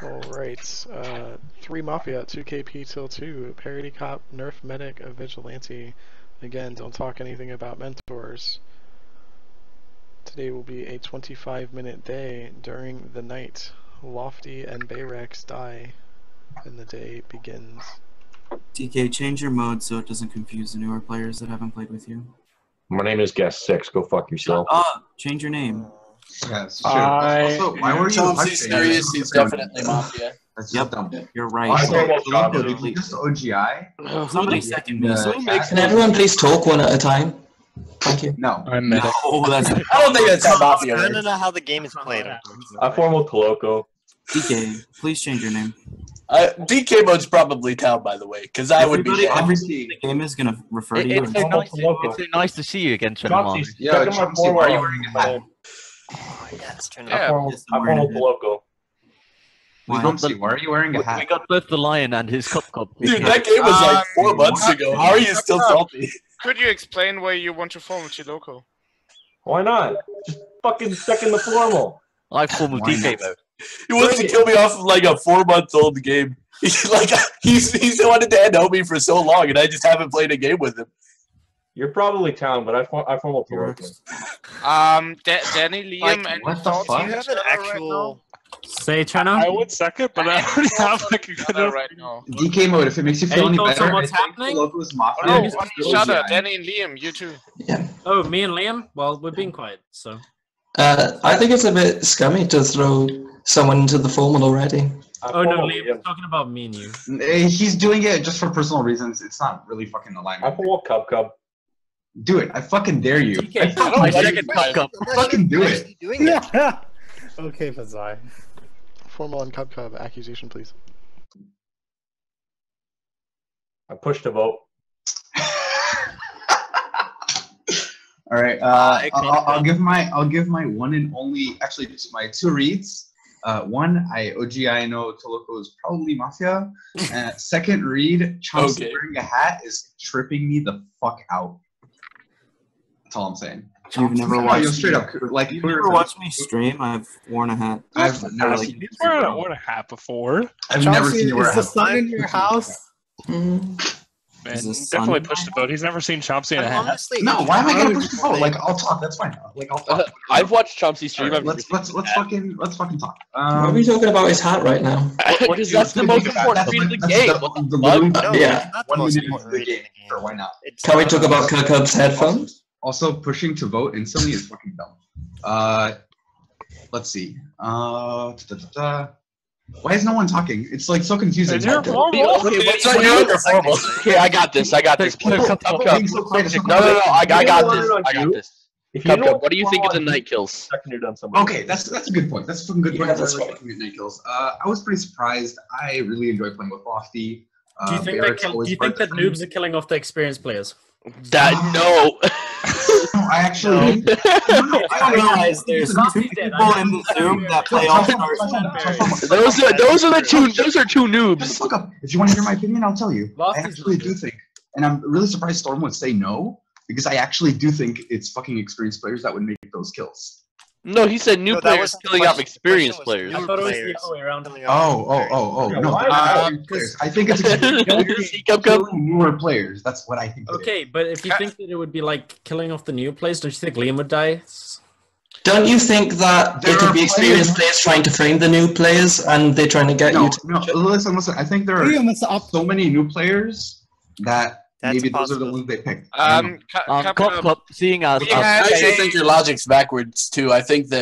Alright, 3 Mafia at 2 KP till 2. Parity Cop, Nerfed Medic, a Vigilante. Again, don't talk anything about mentors. Today will be a 25-minute day. During the night, Lofty and Bayrex die, and the day begins. DK, change your mode so it doesn't confuse the newer players that haven't played with you. My name is Guest6. Go fuck yourself. Change your name. Yes, sure. Also, why were you Chomsey's serious? He's definitely Mafia. That's Yep, dumb. you're right. Did you just OGI? Somebody second me. Can everyone please talk one at a time? Thank you. No. I'm Medic. Oh, that's I don't think that's how Mafia I works. don't know how the game is played. I formal Coloco. DK. Please change your name. DK mode's probably town, by the way, because I would be. Everybody, the game is gonna refer to you. It's so nice to see you again, Trevor. Yeah, Chomsey, why are you wearing a hat? Oh, yeah, let's turn it I up. formal Coloco. Chomsey, why are you wearing a We hat? got both the lion and his cup. Dude, that game was like 4 months ago. How are you still salty? Could you explain why you want to form with your local? Why not? Just fucking second the formal. I formal DK mode. He wants to kill me off of like a 4-month-old game. He's wanted to end homie for so long, and I just haven't played a game with him. You're probably town, but I formal Coloco. Danny, Liam, and what the Salty fuck? Do you have an actual... Say China. I would second, but I already have like a good right now. DK mode, if it makes you feel any thoughts on better, what's I think happening? Coloco's Mafia. Oh, is on still each other, OGI. Danny and Liam, you too. Yeah. Oh, me and Liam? Well, we're being quiet, so. I think it's a bit scummy to throw someone into the formal already. Oh no, Liam, we're talking about me and you. He's doing it just for personal reasons. It's not really fucking I alignment. formal Cub. Do it. I fucking dare you. DK, I second cup. Fucking do it. Doing it. Okay, Fazai. Formal and Cub accusation, please. I pushed to vote. All right. I'll give my one and only. Actually, my 2 reads. One, I know Coloco is probably Mafia. Second read, Chomsey wearing a hat is tripping me the fuck out. That's all I'm saying. You've never watched straight up like You've never watched me stream. I've worn a hat. I've never seen. He's wearing a hat before. I've never seen you wear a hat. sun in your house? Is the sun Definitely in push the my boat. He's never seen Chomsey in a hat. Honestly, No, why am I gonna push the vote? Like I'll talk. That's fine. Like I'll talk. I've watched Chomsey stream. Alright, let's fucking talk. What are we talking about his hat right now? Because that's the most important read of the game. Yeah. not the most important read in the game. Sure, why not? Can we talk about Kirkup's headphones? Also, pushing to vote instantly is fucking dumb. Let's see. Why is no one talking? It's like so confusing. You're formal. Okay, what's on your formal? Okay, I got this. Being so quiet is so No, I got this. I got this. If you know What do you think of the night kills? second you're done somebody. Okay, that's a good point. That's a fucking good point. Yeah, that's I like night kills. I was pretty surprised. I really enjoy playing with Lofty. Do you think, that noobs are killing off the experienced players? No. No, I actually. I realize there's 2 people in the Zoom that play all stars. Those are the two. Those are 2 noobs. Fuck up. If you want to hear my opinion, I'll tell you. I Lofty's actually do think, and I'm really surprised Storm would say no, because I actually do think it's fucking experienced players that would make those kills. No, he said new No, that players wasn't the killing off question. experienced The players. question I thought it was the players. other way around. Oh, no. I think it's killing newer players. That's what I think. Okay, but if you think that it would be like killing off the new players, don't you think Liam would die? Don't you think that There it could are be experienced players trying to frame the new players and they're trying to get you to... No, listen. I think there are so many new players that maybe those are the ones they picked. Cup, seeing us. I actually think your logic's backwards too. I think the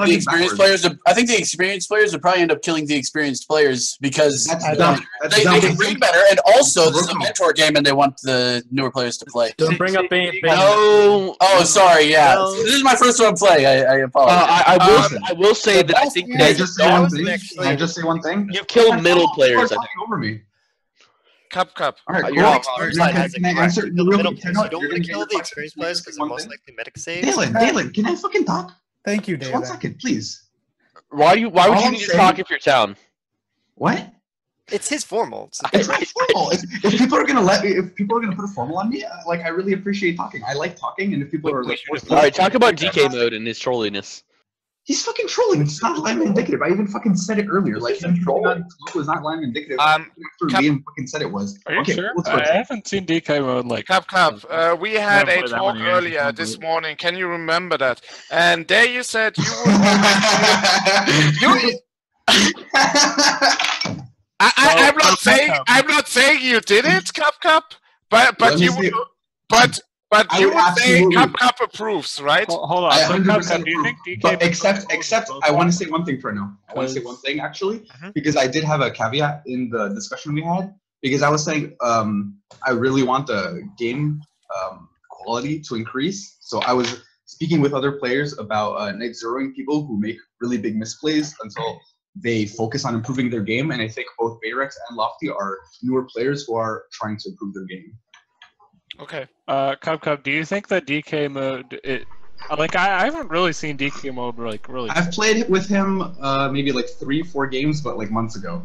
experienced players. I think the experienced players would probably end up killing the experienced players because they can read better, and also this is a mentor game, and they want the newer players to play. Don't bring up being. No. Oh, sorry. Yeah, this is my first one playing. I apologize. I will say that I think Can I just say one thing? Can I just say one thing? you kill middle players. I think. Over me. Cup. All right, You're cool. experienced Now, players can I answer the real middle quick? players. You don't want to kill the experienced players because they're most likely medic saves. Dalen, can I fucking talk? Thank you, Just David. 1 second, please. Why would you need to talk if you're town? What? It's his formal. It's not formal. If people are gonna put a formal on me, like I really appreciate talking. I like talking, and if people are like, All right, talk about DK mode and his trolliness. He's fucking trolling. It's not alignment indicative. I even fucking said it earlier. Like him trolling was not alignment indicative. After Liam fucking said it was. Are you Okay, sure? let's go. I haven't seen DK mode like. Cap, we had Never a played that talk many games. earlier this morning. Can you remember that? And there you said you would. I'm not saying you did it, Cap, but you would. But you would say Cap approves, right? Hold on. I So 100% do you think approve. DK? But except I want to say one thing for now. I want to say one thing actually, because I did have a caveat in the discussion we had. Because I was saying I really want the game quality to increase. So I was speaking with other players about night zeroing people who make really big misplays until they focus on improving their game. And I think both Bayrex and Lofty are newer players who are trying to improve their game. Okay. Cub, do you think that DK mode? I haven't really seen DK mode like really. I've played with him maybe like 3-4 games, but like months ago.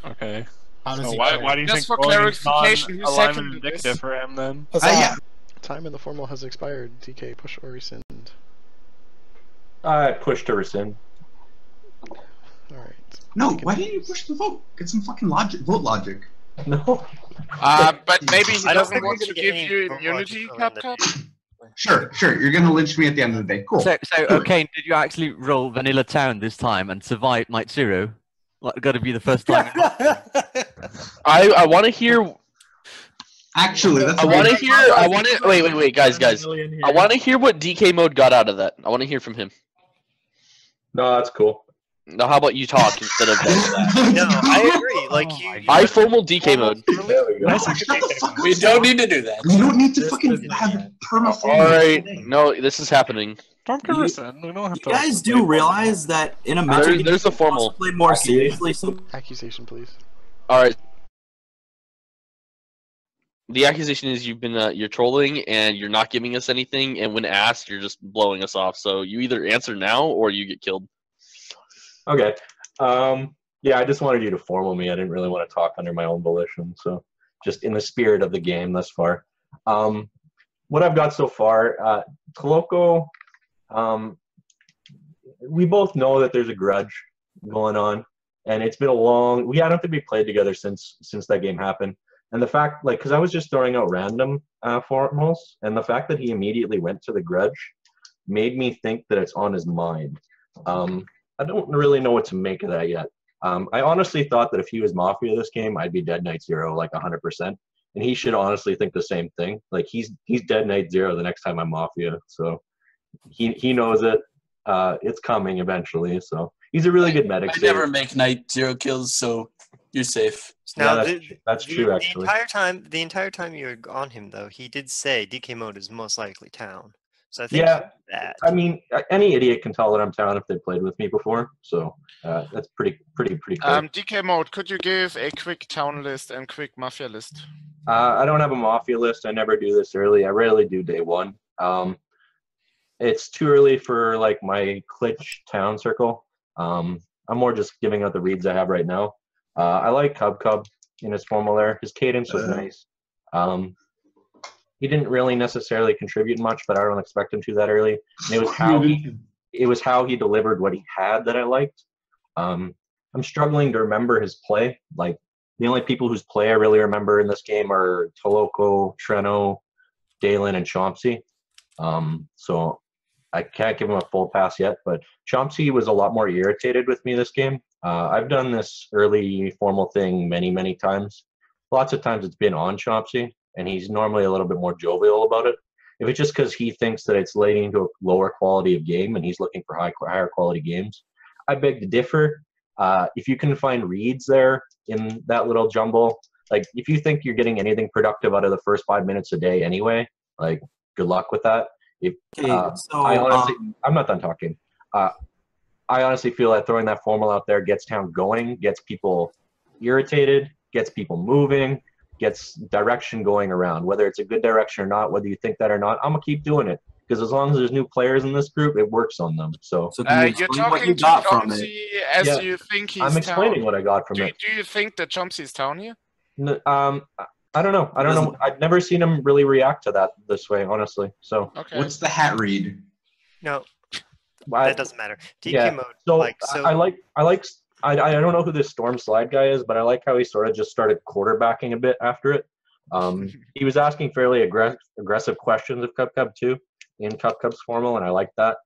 Okay. So why do you just think for clarification, who alignment seconded indicative this? for him then? Yeah. Time in the formal has expired. DK, push or rescind. I push to rescind. Alright. No, why didn't you push the vote? Get some fucking logic, vote logic. No. But maybe he I don't doesn't think want we're to gonna give get you any vote immunity, logic Cap. Sure. You're gonna lynch me at the end of the day. Cool. So Do it. okay, did you actually roll Vanilla Town this time and survive Night Zero? Like, got to be the first time. I want to hear. Actually, that's. I want to hear. I want to. Wait, guys. I want to hear what DK mode got out of that. I want to hear from him. No, that's cool. Now, how about you talk instead of that? No, I agree. Like you. I formal DK mode. We don't need to do that. We don't need to fucking have perma. All right. No, this is happening. Storm can rescind. We don't have to. You guys do realize that in a mentor game, There's a formal. play more seriously. So Accusation, please. All right. The accusation is you're trolling and you're not giving us anything, and when asked, you're just blowing us off. So you either answer now or you get killed. Okay. Yeah, I just wanted you to formal me. I didn't really want to talk under my own volition. So just in the spirit of the game thus far. What I've got so far, Toloco, we both know that there's a grudge going on, and it's been a long. I don't think we played together since that game happened. And the fact, because I was just throwing out random formals, and the fact that he immediately went to the grudge made me think that it's on his mind. I don't really know what to make of that yet. I honestly thought that if he was Mafia this game, I'd be dead Night Zero like 100%. And he should honestly think the same thing. Like he's dead Night Zero the next time I'm Mafia. So he knows it. It's coming eventually. So he's a really good medic. I never make Night Zero kills, so you're safe. Now, yeah, that's true. Actually, the entire time you were on him, though, he did say DK mode is most likely town. So I think that. I mean, any idiot can tell that I'm town if they played with me before. So that's pretty clear. DK mode, could you give a quick town list and quick mafia list? I don't have a mafia list. I never do this early. I rarely do day one. It's too early for like my Klitsch town circle. I'm more just giving out the reads I have right now. I like Cub in his formal there. His cadence was nice. He didn't really necessarily contribute much, but I don't expect him to that early. And it was how he delivered what he had that I liked. I'm struggling to remember his play. Like the only people whose play I really remember in this game are Toloco, Treno, Dalen, and Chomsky. So I can't give him a full pass yet, but Chomsky was a lot more irritated with me this game. I've done this early formal thing many times. Lots of times it's been on Chomsky, and he's normally a little bit more jovial about it. If it's just because he thinks that it's leading to a lower quality of game and he's looking for higher quality games, I beg to differ. If you can find reads there in that little jumble, like if you think you're getting anything productive out of the first 5 minutes a day anyway, like good luck with that. I'm not done talking. I honestly feel that throwing that formal out there gets town going, gets people irritated, gets people moving, gets direction going around. Whether it's a good direction or not, whether you think that or not, I'm gonna keep doing it because as long as there's new players in this group, it works on them. So you're talking to Chomsky as you think he's I'm explaining town. what I got from it. Do you think that Chomsky is town here? I don't know. I've never seen him really react to that this way, honestly. So okay. What's the hat read? No. That doesn't matter. DK Yeah. mode. So Like I don't know who this Storm Slide guy is, but I like how he sort of just started quarterbacking a bit after it. He was asking fairly aggressive questions of Cup too in Cup's formal, and I like that.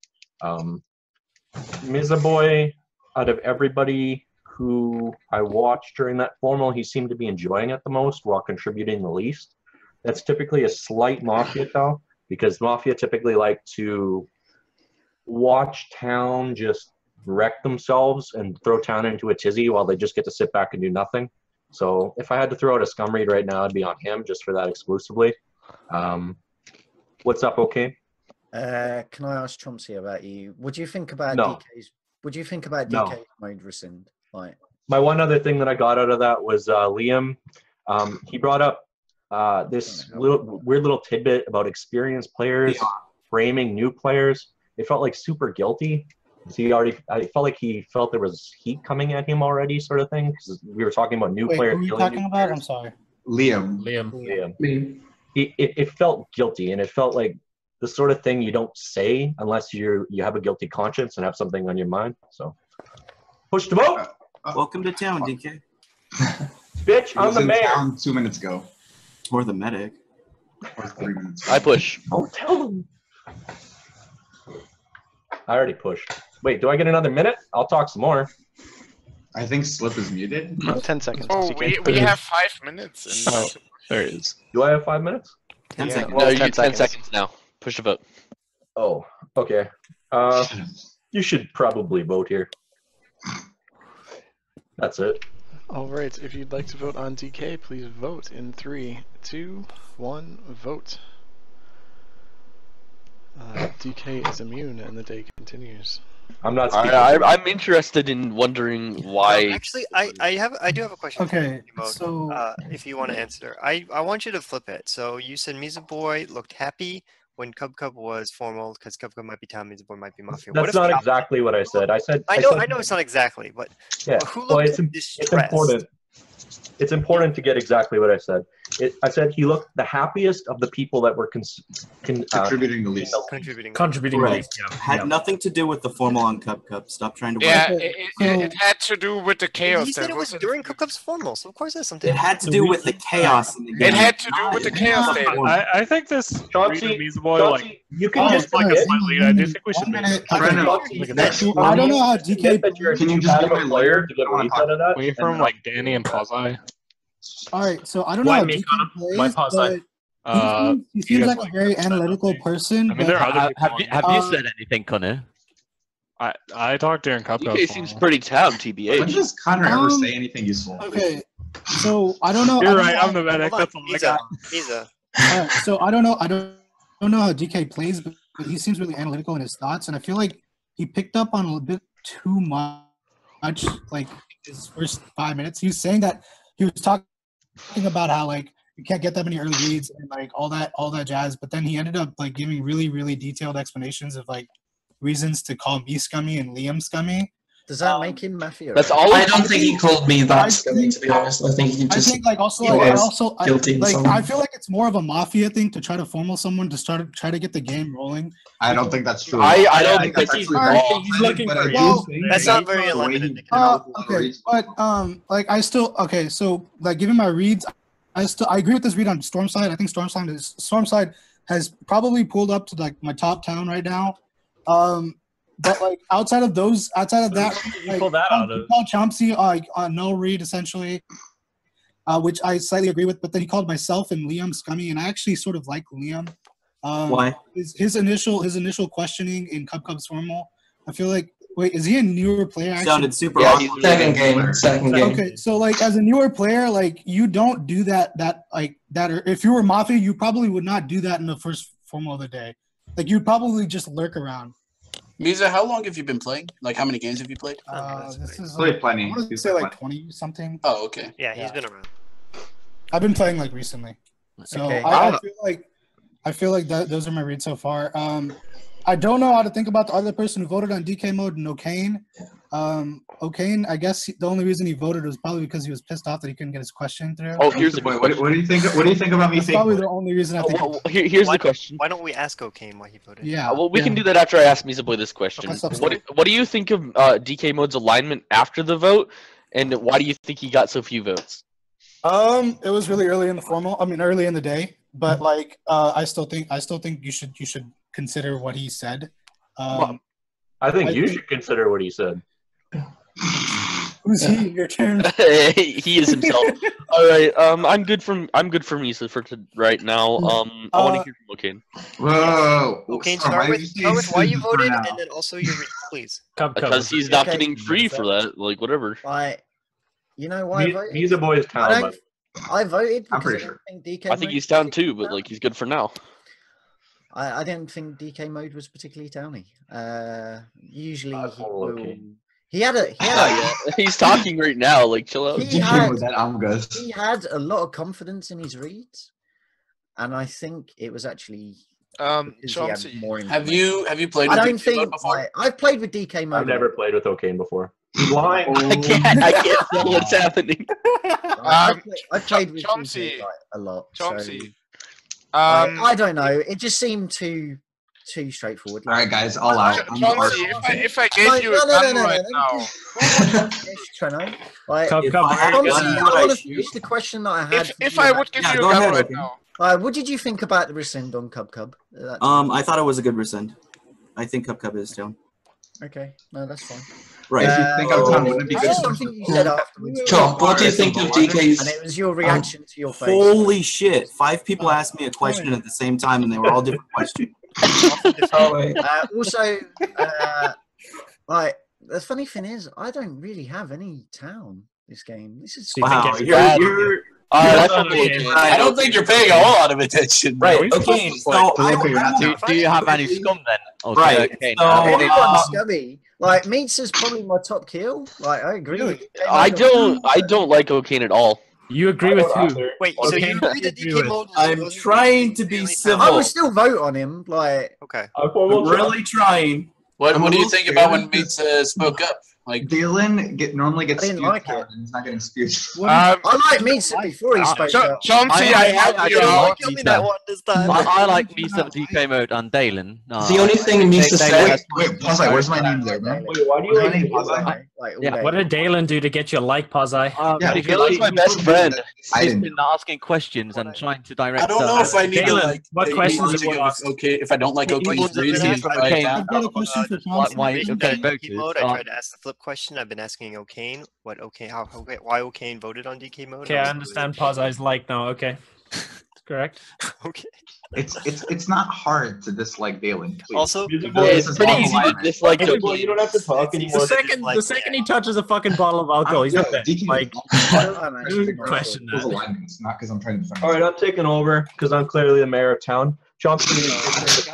Mizaboy, out of everybody who I watched during that formal, he seemed to be enjoying it the most while contributing the least. That's typically a slight Mafia tell, because Mafia typically like to watch Town just wreck themselves and throw Town into a tizzy while they just get to sit back and do nothing. So if I had to throw out a scum read right now, it'd be on him just for that exclusively. What's up, okay? Can I ask Chomsky about you? What do you think about No. DK's? What do you think about No. DK's mode rescind? Like, My one other thing that I got out of that was Liam. He brought up this weird little tidbit about experienced players framing new players. It felt like super guilty. I felt like he felt there was heat coming at him already, sort of thing. Because we were talking about new players. Who are you talking about? I'm sorry. Liam. It felt guilty, and it felt like the sort of thing you don't say unless you have a guilty conscience and have something on your mind. So, push the vote. Welcome to town, DK. Bitch, I'm the mayor. Town 2 minutes ago. Or the medic. Or 3 minutes ago. I push. Don't tell them. I already pushed. Wait, do I get another minute? I'll talk some more. I think Slip is muted. 10 seconds. Oh, we have 5 minutes. And there it is. Do I have 5 minutes? 10 seconds. No, you get 10 seconds now. Push the vote. Oh, okay. You should probably vote here. That's it. All right. If you'd like to vote on DK, please vote in 3, 2, 1. Vote. DK is immune, and the day continues. I'm not. I'm interested in wondering why. No, actually, I do have a question. Okay, for you, so if you want to answer, I want you to flip it. So you said Mizaboy looked happy when Cub was formal because Cub might be Town, Mizaboy might be Mafia. That's not exactly what I said. I said. I know it's not exactly, but yeah. who Well, looked it's important. It's important to get exactly what I said. I said he looked the happiest of the people that were contributing the least. Contributing right. the least. Yeah. Had nothing to do with the formal on Cup. Stop trying to. Yeah, it had to do with the chaos. He said it was during Cup's formal, so of course that's something. It had to do with the chaos in the game. It had to do with the chaos. I think this Mizaboy, like, you can just like a slight lead. I do think we should be. I don't know how DK. Can you just give a player to get a lead out of that? We hear from like Danny and Pazai. All right, so I don't know how DK plays, but he seems like a very analytical person. I mean, there are other people. Have you said anything, Connor? I talked during Cup. DK seems pretty town, TBH. When does Connor ever say anything useful? Okay, so I don't know. You're right. I'm the medic. That's all I got. All right, so I don't know how DK plays, but he seems really analytical in his thoughts, and I feel like he picked up on a little bit too much, like his first 5 minutes. He was saying that he was talking about how like you can't get that many early reads and like all that jazz, but then he ended up like giving really detailed explanations of like reasons to call me scummy and Liam scummy. Does that make him Mafia? That's all. I don't think he called me that scummy, to be honest. I think he just. I think like also guilty. I feel like it's more of a Mafia thing to try to formal someone to try to get the game rolling. I don't think that's true. I don't think that's he's true. He's looking for that's not very limited. Okay, but like I still so like given my reads, I agree with this read on Stormside. I think Stormside has probably pulled up to like my top town right now. But like outside of that, like, pull that out of? Called Chomsky on no read essentially, which I slightly agree with. But then he called myself and Liam scummy, and I actually sort of like Liam. Why? His initial questioning in Cup's formal, I feel like. Wait, is he a newer player? Actually? Sounded super awesome. Second game. Okay, so like as a newer player, like you don't do that. Or if you were Mafia, you probably would not do that in the first formal of the day. Like you'd probably just lurk around. Misa, how long have you been playing? Like, how many games have you played? This is Played plenty. I want to say like 20 something. Oh, okay. Yeah, he's been around. I've been playing like recently, so Okay. I feel like those are my reads so far. I don't know how to think about the other person who voted on DK mode, No Kane. O'Kane, I guess the only reason he voted was probably because he was pissed off that he couldn't get his question through. Oh, here's the What do you think? What do you think about me? That's probably the only reason I think. Here's the question. Why don't we ask O'Kane why he voted? Yeah. Well, we can do that after I ask Misaboy this question. Okay, What do you think of DK Mode's alignment after the vote, and why do you think he got so few votes? It was really early in the early in the day, but like, I still think you should consider what he said. I think you should consider what he said. Who's he? Your turn. He is himself. All right. I'm good for Misa for right now. I want to hear from O'Kane. Whoa. O'Kane, start with why you voted, and then also your reason, please. Because he's not getting free for that. Like whatever. You know why I voted? Misaboy is town. I voted because I'm pretty I sure. didn't think DK I think he's down too, but like he's good for now. I didn't think DK Mode was particularly towny. Usually he had a he's talking right now. Like chill out. he had a lot of confidence in his reads, and I think it was actually because he had more Have you played with I don't DK Mode think before? I've played with DK Mode. I've never played with O'Kane before. He's lying. I can't tell what's happening. I've played with Chomsy. DK a lot. Chomsy. So, I don't know. It just seemed too straightforward. All right, guys, all out. Chomsy, if I gave you a gun right now. Treno. Like, Come, I want to finish the question that I had. If I would give you a gun right now. What did you think about the rescind on Cub? I thought it was a good rescind. I think Cub is down. Okay, no, that's fine. Right. If you think I'm done, wouldn't it be good? Something you said afterwards. Chomp, what do you think of DK's? And it was your reaction to your face. Holy shit! 5 people asked me a question at the same time, and they were all different questions. Also, like the funny thing is, I don't really have any town this game. This is Wow. You're I don't think you're paying a whole lot of attention. Right. Okay. So do you have any scum then? Right. Everyone's scummy. Like Meats is probably my top kill. Like I agree. With you. I don't like O'Kane at all. You agree with who? Wait, so you agree that DK Mode? I'm trying to be civil. I would still vote on him. Like okay. I'm really trying. What do you think about when Meats spoke up? Like Dylan normally gets I didn't spewed like it. and he's not getting spewed. I like Meats before he spoke up. Chomsy, I have you. Give me that one this time. I like Misa, DK Mode, and Dalen. The only thing Misa said. Wait, pause. Where's my name there, man? Wait, why do you like Yeah. What did Dalen do to get you a like, Pazai? He's my best friend. He's been asking questions and trying to direct. I don't know if I need to like. What questions did you ask? Okay, if I don't like O'Kane's reasoning, I've got a question for Chomsky. Why okay, DK Mode, I tried to ask the flip question. I've been asking O'Kane why O'Kane voted on DK Mode. Okay, I understand Pazai's like now. Okay, correct. Okay. It's not hard to dislike Dalen. Please. Also, it's pretty easy to dislike O'Kane. You don't have to talk anymore. The second he touches a fucking bottle of alcohol, he's dead. Like, question Those that. alignments, not because I'm trying to defend. All right, I'm taking over because I'm clearly the mayor of town. Chomsky,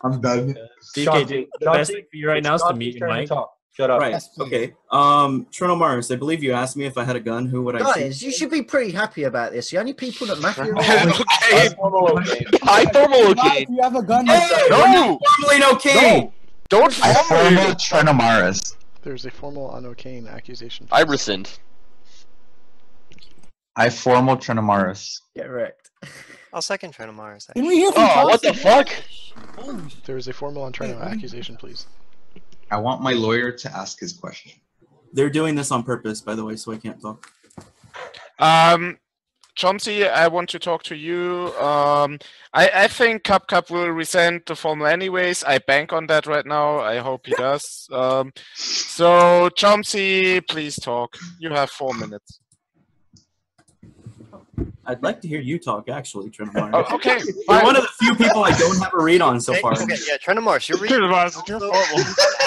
I'm done. DK, the best thing for you right now is to meet you, Mike. Shut up. Right. Okay. Trino Mars, I believe you asked me if I had a gun. Who would I shoot? Guys, you should be pretty happy about this. The only people that Mafia I formal O'Kane. You have a gun. No! Formally no king. Don't formal Trinomaris. There's a formal on O'Kane accusation. I rescind. I formal Trinomaris. Get wrecked. I'll second Trenomaris. Can we hear from Oh, what the fuck? There is a formal on Trino accusation, please. I want my lawyer to ask his question. They're doing this on purpose, by the way, so I can't talk. Chomsy, I want to talk to you. I think Cup will resent the formal anyways. I bank on that right now. I hope he does. So, Chomsy, please talk. You have 4 minutes. I'd like to hear you talk, actually, Trino Oh, okay. You're one of the few people I don't have a read on so far. Okay, yeah, Trenomaris, you're reading.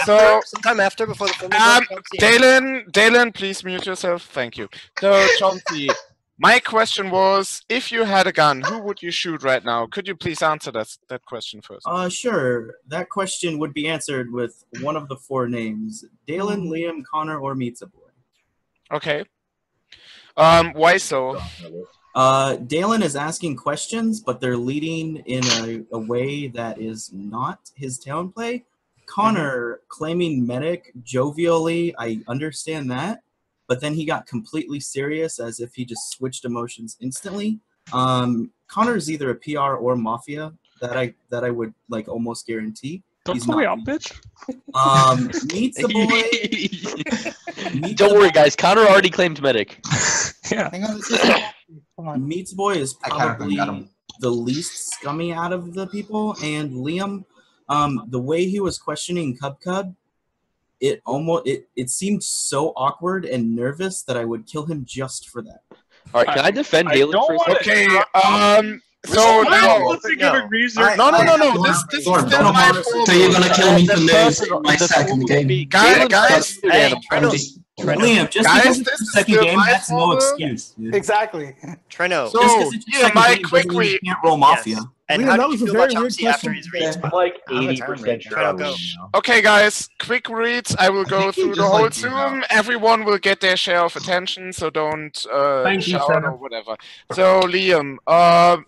So, sometime after, before the formal. Dalen, please mute yourself. Thank you. So, Chomsy, my question was, if you had a gun, who would you shoot right now? Could you please answer that question first? Sure. That question would be answered with one of the 4 names: Dalen, Liam, Connor, or Meetsa Boy. Okay. Why so? Dalen is asking questions, but they're leading in a way that is not his town play. Connor claiming medic jovially, I understand that, but then he got completely serious as if he just switched emotions instantly. Connor's either a PR or Mafia, that I would like almost guarantee. Don't call me out, bitch. Meets the boy. Don't worry, guys. Connor already claimed medic. Yeah. Meets boy is probably the least scummy out of the people, and Liam, the way he was questioning Cub, it seemed so awkward and nervous that I would kill him just for that. All right, can I defend Galen for a second? Okay. So no. No. This is still my fault. So you're gonna kill me for losing my second game? Guys, Liam, just guys, because this it's is the second still game, my that's no fault. excuse. Dude. Exactly. Treno. So yeah, my quick We read. can't roll Mafia. And Liam, how that do was you a feel about very weird Chomsky after question. his reads? I'm like I'm a 80% sure. Treno, go. Okay, guys, quick reads. I will go through the whole Zoom. Everyone will get their share of attention, so don't Thank you, shout Trevor. or whatever. So Liam,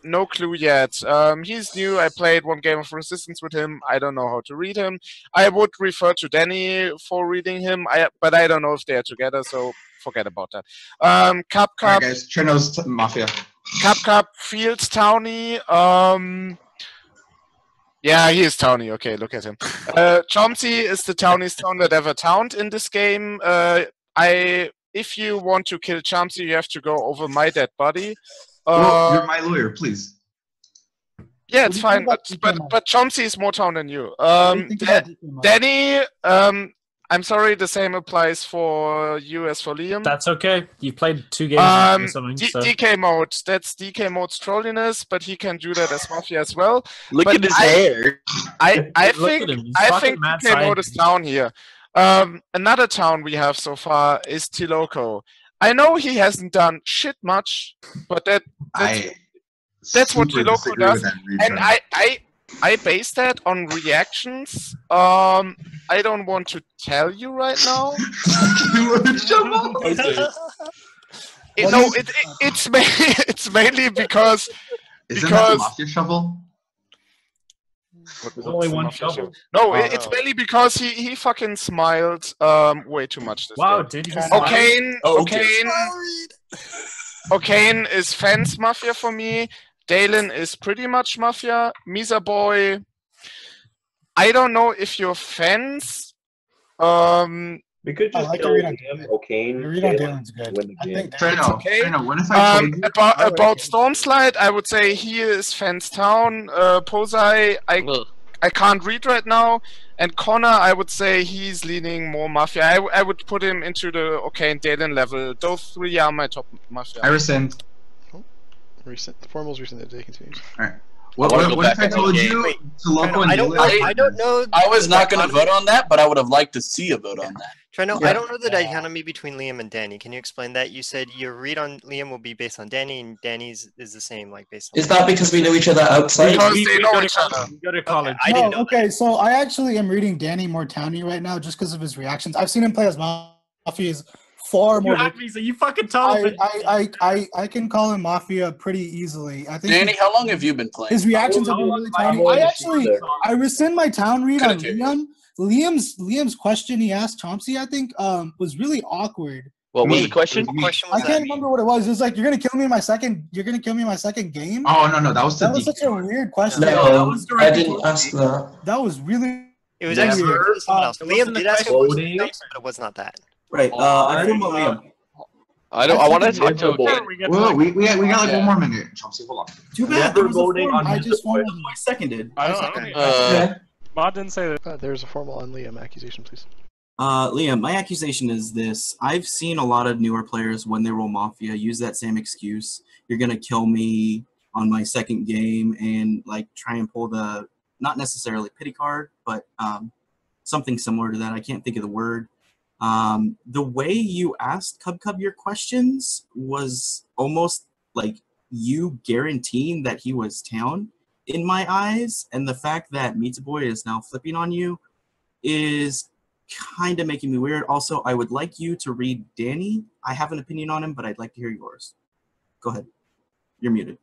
no clue yet. He's new. I played one game of Resistance with him. I don't know how to read him. I would refer to Danny for reading him. But I don't know if they are together, so forget about that. Cup. Alright, guys, Trino's Mafia. Cup Fields Townie. Yeah, he is Townie. Okay, look at him. Chomsky is the towniest town that ever towned in this game. If you want to kill Chomsky, you have to go over my dead body. Well, you're my lawyer, please. Yeah, it's fine, but Chomsky is more town than you. Danny, I'm sorry, the same applies for you as for Liam. That's okay. You played 2 games or something. So. DK mode. That's DK mode's trolliness, but he can do that as Mafia as well. Look But at his hair. I Look think at him. He's I fucking think mad DK mode is scientist. down here. Another town we have so far is Tiloko. I know he hasn't done shit much, but that's what super Tiloko disagree with does, that read, and Trino. I base that on reactions. I don't want to tell you right now. It's mainly because Isn't that the Mafia shovel? There's only one shovel. No, it's mainly because he fucking smiled way too much this Wow, game. did he smile? O'Kane is fence Mafia for me. Dalen is pretty much Mafia. Misa Boy, I don't know if you're fans. We could just like kill to read him, O'Kane, Read on Jalen, Dylan's good. win the I game. think Trino, what if I told you? About Stormslide, I would say he is fence town. Posei, I can't read right now. And Connor, I would say he's leaning more Mafia. I would put him into the O'Kane Dalen level. Those 3 are my top Mafia. I rescind. The formal's recent that day continues. Alright. What if I told you to Loco and I don't know. I was not going to vote on that, but I would have liked to see a vote on that. Treno, I don't know the dichotomy between Liam and Danny. Can you explain that? You said your read on Liam will be based on Danny, and Danny's is the same, like based on. Is that because we know each other outside? Because they know each other. You go to college. I didn't know. Okay, so I actually am reading Danny more towny right now just because of his reactions. I've seen him play as Mafia. Is far more. You had me, so you fucking told me. I can call him Mafia pretty easily. I think. Danny, how long have you been playing? His reactions have been really tiny. I rescind my town read on Liam. Liam's question he asked Chomsky, I think, was really awkward. What was the question? I can't remember what it was. It was like, you're gonna kill me in my second game. Oh no, that was such a weird question. No, I didn't ask that. That was really. It was actually someone else. Liam did ask a question, but it was not that. Right. I think Liam. I want to talk to. Whoa, we got like 1 more minute. Chomsky, hold on. Too bad. Never voting on I Misa just Boy. seconded. Mod didn't say that. There's a formal on Liam accusation, please. Liam, my accusation is this. I've seen a lot of newer players, when they roll Mafia, use that same excuse. You're going to kill me on my second game and like try and pull the, not necessarily pity card, but something similar to that. I can't think of the word. The way you asked Cub your questions was almost like you guaranteeing that he was town in my eyes. And the fact that Meets Boy is now flipping on you is kind of making me weird. Also, I would like you to read Danny. I have an opinion on him, but I'd like to hear yours. Go ahead. You're muted.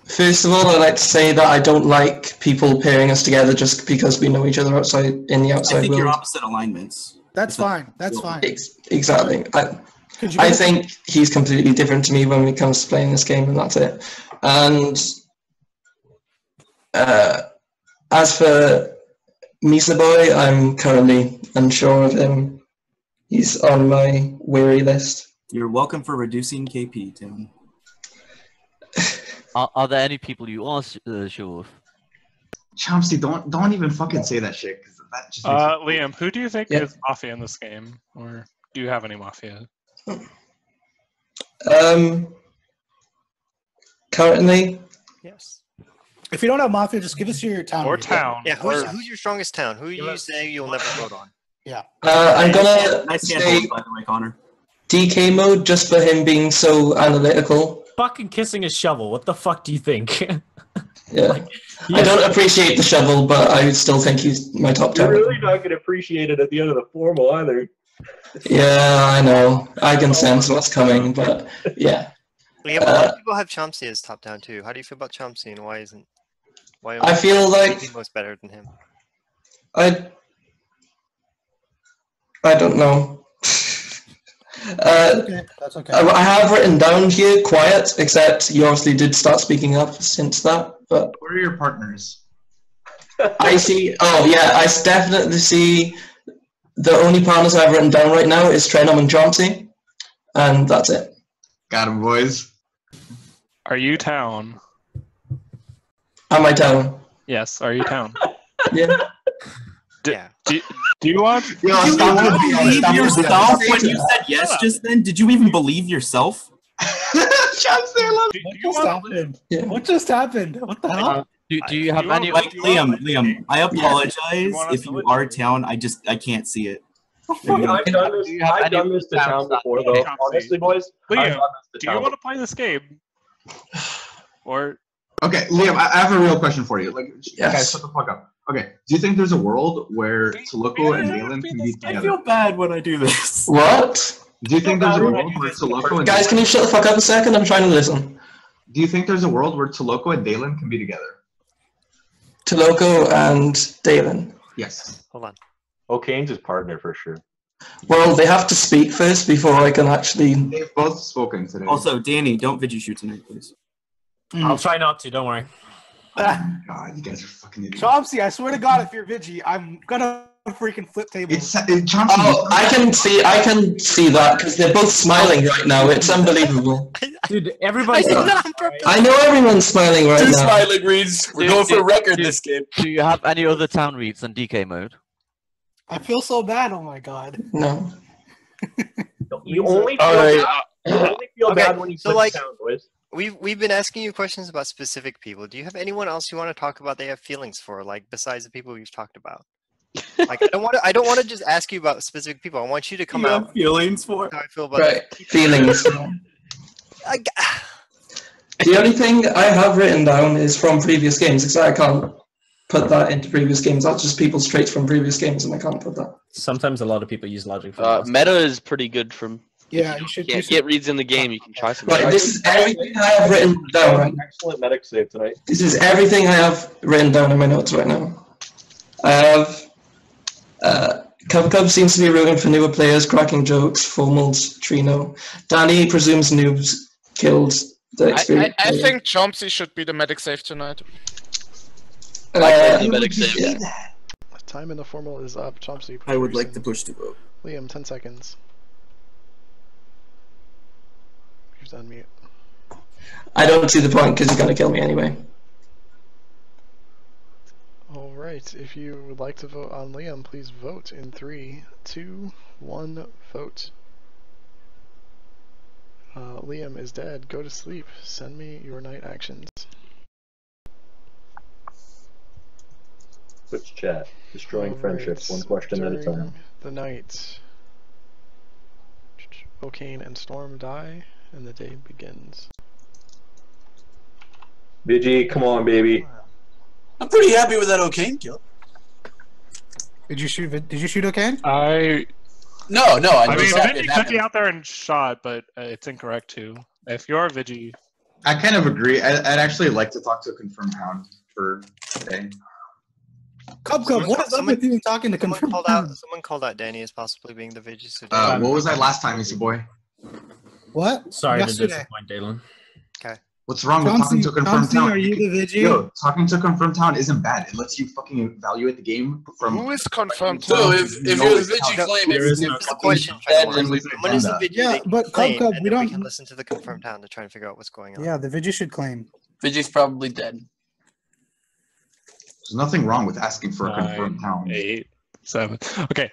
First of all, I'd like to say that I don't like people pairing us together just because we know each other outside in the outside I think world. you're opposite alignments. That's fine. That's fine. Exactly. I think he's completely different to me when it comes to playing this game, and that's it. And as for Misa Boy, I'm currently unsure of him. He's on my weary list. You're welcome for reducing KP, Tim. Are there any people you are sure of? Chomsky, don't even fucking say that shit. Cause that just Liam, who do you think is Mafia in this game? Or do you have any Mafia? Currently? Yes. If you don't have Mafia, just give us your town. Or town. Yeah, who's your strongest town? Who you say you'll never vote on? Yeah. I'm gonna say by the way, Connor. DK mode just for him being so analytical. Fucking kissing a shovel. What the fuck do you think? Yeah. I don't appreciate the shovel, but I still think he's my top 10. You're really not going to appreciate it at the end of the formal either. Yeah, I know. I can sense what's coming, but yeah. Yeah, but a lot of people have Chomsky as top down too. How do you feel about Chomsky, and why isn't? Why? I feel like most better than him. I don't know. That's okay. I have written down here quiet, except you obviously did start speaking up since that. But what are your partners? I see. Oh yeah, I definitely see. The only partners I've written down right now is Trenum and Chomsky, and that's it. Got him, boys. Are you town? Am I town? Yes. Are you town? Yeah. Do you want? Did you even believe yourself when you said yes just then? Did you even believe yourself? What just happened? What the hell? Do you have any? Like Liam, I apologize if you are town. I can't see it. I've done this to town before, though. Honestly, boys, Liam, do you want to play this game? Or okay, Liam, I have a real question for you. Like, guys, shut the fuck up. Okay, do you think there's a world where Toloco and Dalen can be together? I feel bad when I do this. What? Do you think there's a world where Toloco and Guys, can you shut the fuck up a second? I'm trying to listen. Do you think there's a world where Toloco and Dalen can be together? Toloco and Dalen. Yes. Hold on. O'Kane's his partner for sure. Well, they have to speak first before I can actually. They've both spoken today. Also, Danny, don't Vigi shoot tonight, please. I'll try not to. Don't worry. God, you guys are fucking idiots. Chomsky, I swear to God, if you're Vigi, I'm gonna freaking flip tables. Oh, I can see that because they're both smiling right now. It's unbelievable. Dude, everybody's. I know everyone's smiling right Two now. smiling reads. We're going for a record this game. Do you have any other town reads than DK mode? I feel so bad. Oh my God. No. You only feel bad when you so put like, town, boys. We've been asking you questions about specific people. Do you have anyone else you want to talk about? They have feelings for, like besides the people we've talked about. Like I don't want to just ask you about specific people. I want you to come You out. have feelings for? How I feel about Right, feelings. The only thing I have written down is from previous games, because I can't put that into previous games. That's just people's traits from previous games, and I can't put that. Sometimes a lot of people use logic. For Meta is pretty good from. Yeah, you should. Can't get reads in the game. You can try some. Right, this is everything I have written down. Right? Excellent medic save tonight. This is everything I have written down in my notes right now. I have. Cub seems to be rooting for newer players, cracking jokes, Formals, Trino. Danny presumes noobs killed the experience. I think Chomsky should be the medic save tonight. The medic save. Yeah. Time in the formal is up. Chomsky. I would like to push to vote. Liam, 10 seconds. He's on mute. I don't see the point because you're going to kill me anyway. Alright, if you would like to vote on Liam, please vote in 3, 2, 1, vote. Liam is dead. Go to sleep. Send me your night actions. Twitch chat. Destroying friendships, one question at a During time. the night, O'Kane and Storm die, and the day begins. Vigi, come on, baby. I'm pretty happy with that O'Kane kill. Did you shoot O'Kane? No. I mean, Vigi took you out there and shot, but it's incorrect too. If you're Vigi, I kind of agree. I'd actually like to talk to a confirmed town for today. Cub, what is up with you talking to confirmed town? Someone called out Danny as possibly being the Vigi. So what was that last time, Mr. Boy? What? Sorry Yesterday. to disappoint, Dalen. Okay. What's wrong with talking to a confirmed town? Are you the Vigi? Yo, talking to a confirmed town isn't bad. It lets you fucking evaluate the game from. Who is confirmed? So if you're the Vigi claim, it's the question. When is the Vigi? Yeah, but Cub, we don't. We can listen to the confirmed town to try and figure out what's going on. Yeah, the Vigi should claim. Vigi's probably dead. There's nothing wrong with asking for a confirmed town. 8, 7. Okay,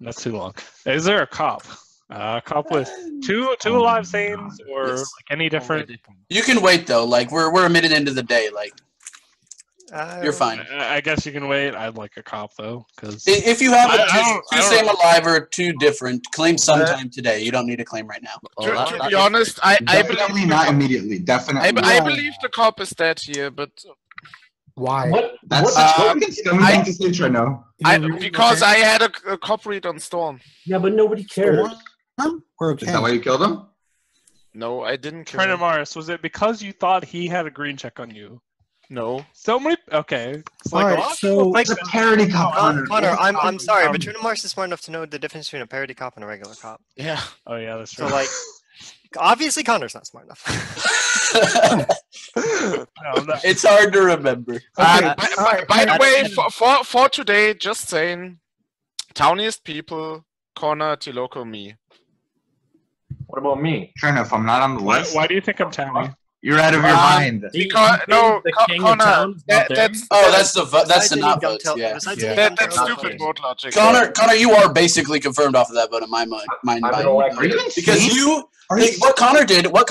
that's too long. Is there a cop? A cop with two live sanes or like any different? You can wait though. Like we're a minute into the day. Like you're fine. I guess you can wait. I'd like a cop though, because if you have two same alive or two different, claim sometime today. You don't need to claim right now. To be honest, I definitely not immediately. Definitely. I believe the cop is dead here, but why? That's scummy thing to say right now. Because I had a cop read on Storm. Yeah, but nobody cares. Is that why you killed him? No, I didn't kill him. Mars, was it because you thought he had a green check on you? No. So many. Okay. It's a parity cop. Connor, I'm sorry, but Mars is smart enough to know the difference between a parity cop and a regular cop. Yeah. Oh yeah, that's true. So like, obviously Connor's not smart enough. It's hard to remember. By the way, for today, just saying, towniest people, Connor, Tiloko, me. What about me? Sure enough, I'm not on the list. Why do you think I'm towny? You're out of your mind. Because Connor, that's the not vote. Yeah. That's stupid vote logic. Connor, you are basically confirmed off of that vote in my mind. Because what Connor did was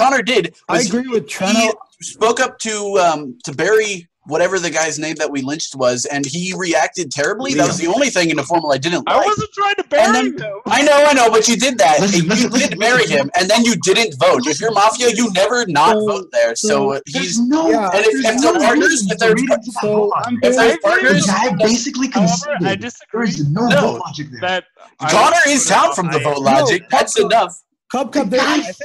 I agree with Treno. He spoke up to Barry, whatever the guy's name that we lynched was, and he reacted terribly. That was the only thing in the formal I didn't like. I wasn't trying to bury him. I know, but you did that. You did bury him, and then you didn't vote. If you're Mafia, you never not vote there. So he's and if they're partners, if they're partners, I basically conceded. I disagree. There's no vote logic there. Connor is down from the vote logic. That's enough. Cub, there is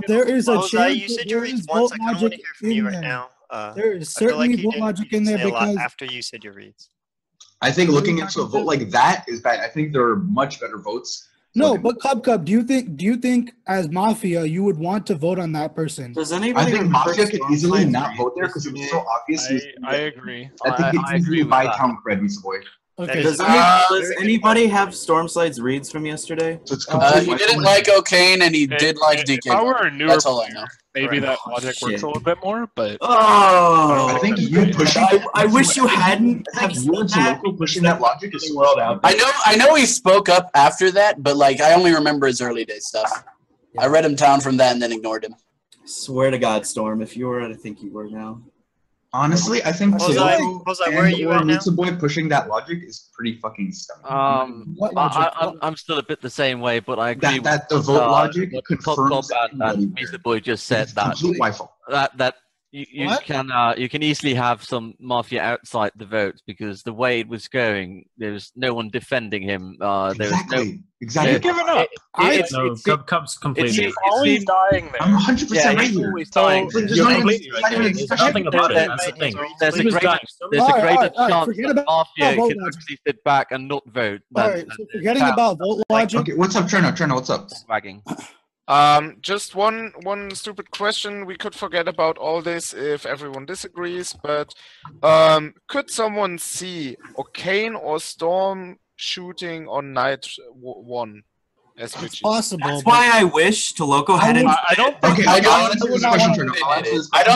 there is a chance you said your reads once. I kind of want to hear from you right now. There is certainly vote logic in there because after you said your reads. I think looking into a vote like that is bad. I think there are much better votes. No, but Cub, do you think as Mafia you would want to vote on that person? Does anybody? I think Mafia could easily not vote there because it was so obvious. I agree. I think it's easily by town cred, Mr. Boy. Okay. Does anybody have Stormside's reads from yesterday? He didn't like O'Kane and he did like DK. If I were a newer That's all I know. Maybe that logic works a little bit more, but I think you pushing. I wish you hadn't have pushing that logic is swirled out. I know he spoke up after that, but like I only remember his early day stuff. I read him down from that and then ignored him. Swear to God, Storm, if you were, I think you were now. Honestly, I think where are you at now? Boy pushing that logic is pretty fucking stunning. I'm still a bit the same way, but I agree that the vote logic confirms and Mr. Boy just said that you can easily have some Mafia outside the votes because the way it was going, there was no one defending him. Exactly. You're giving up. Cub's completely. He's always dying there. I'm 100% right here. Always dying. There's nothing about it. That's the thing. There's a greater chance that Mafia can actually sit back and not vote. Alright, so forgetting about vote logic. Okay, what's up, Treno? What's up? Swagging. Just one stupid question. We could forget about all this if everyone disagrees, but could someone see O'Kane or Storm shooting on night 1? It's possible. That's why I wish Tiloko hadn't. I don't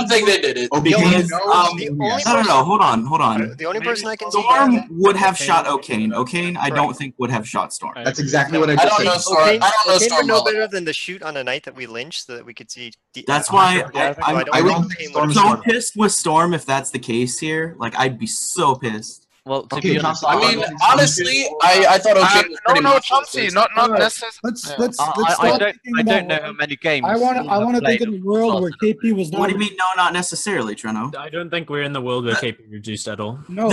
think they did it. Because no. Hold on. The only person I can see Storm would have shot O'Kane. O'Kane, I don't think would have shot Storm. That's exactly what I just said. I don't know Storm no better than the shoot on a night that we lynched, so that we could see. That's why I'm so pissed with Storm if that's the case here. Like I'd be so pissed. Well, to Okay, be honest, I mean, honestly, I thought okay was pretty much Chauncey, not necessarily. Let's I don't know how many games. I want to think in a world where KP was not. What do you mean? No, not necessarily, Treno. I don't think we're in the world where KP reduced at all. No,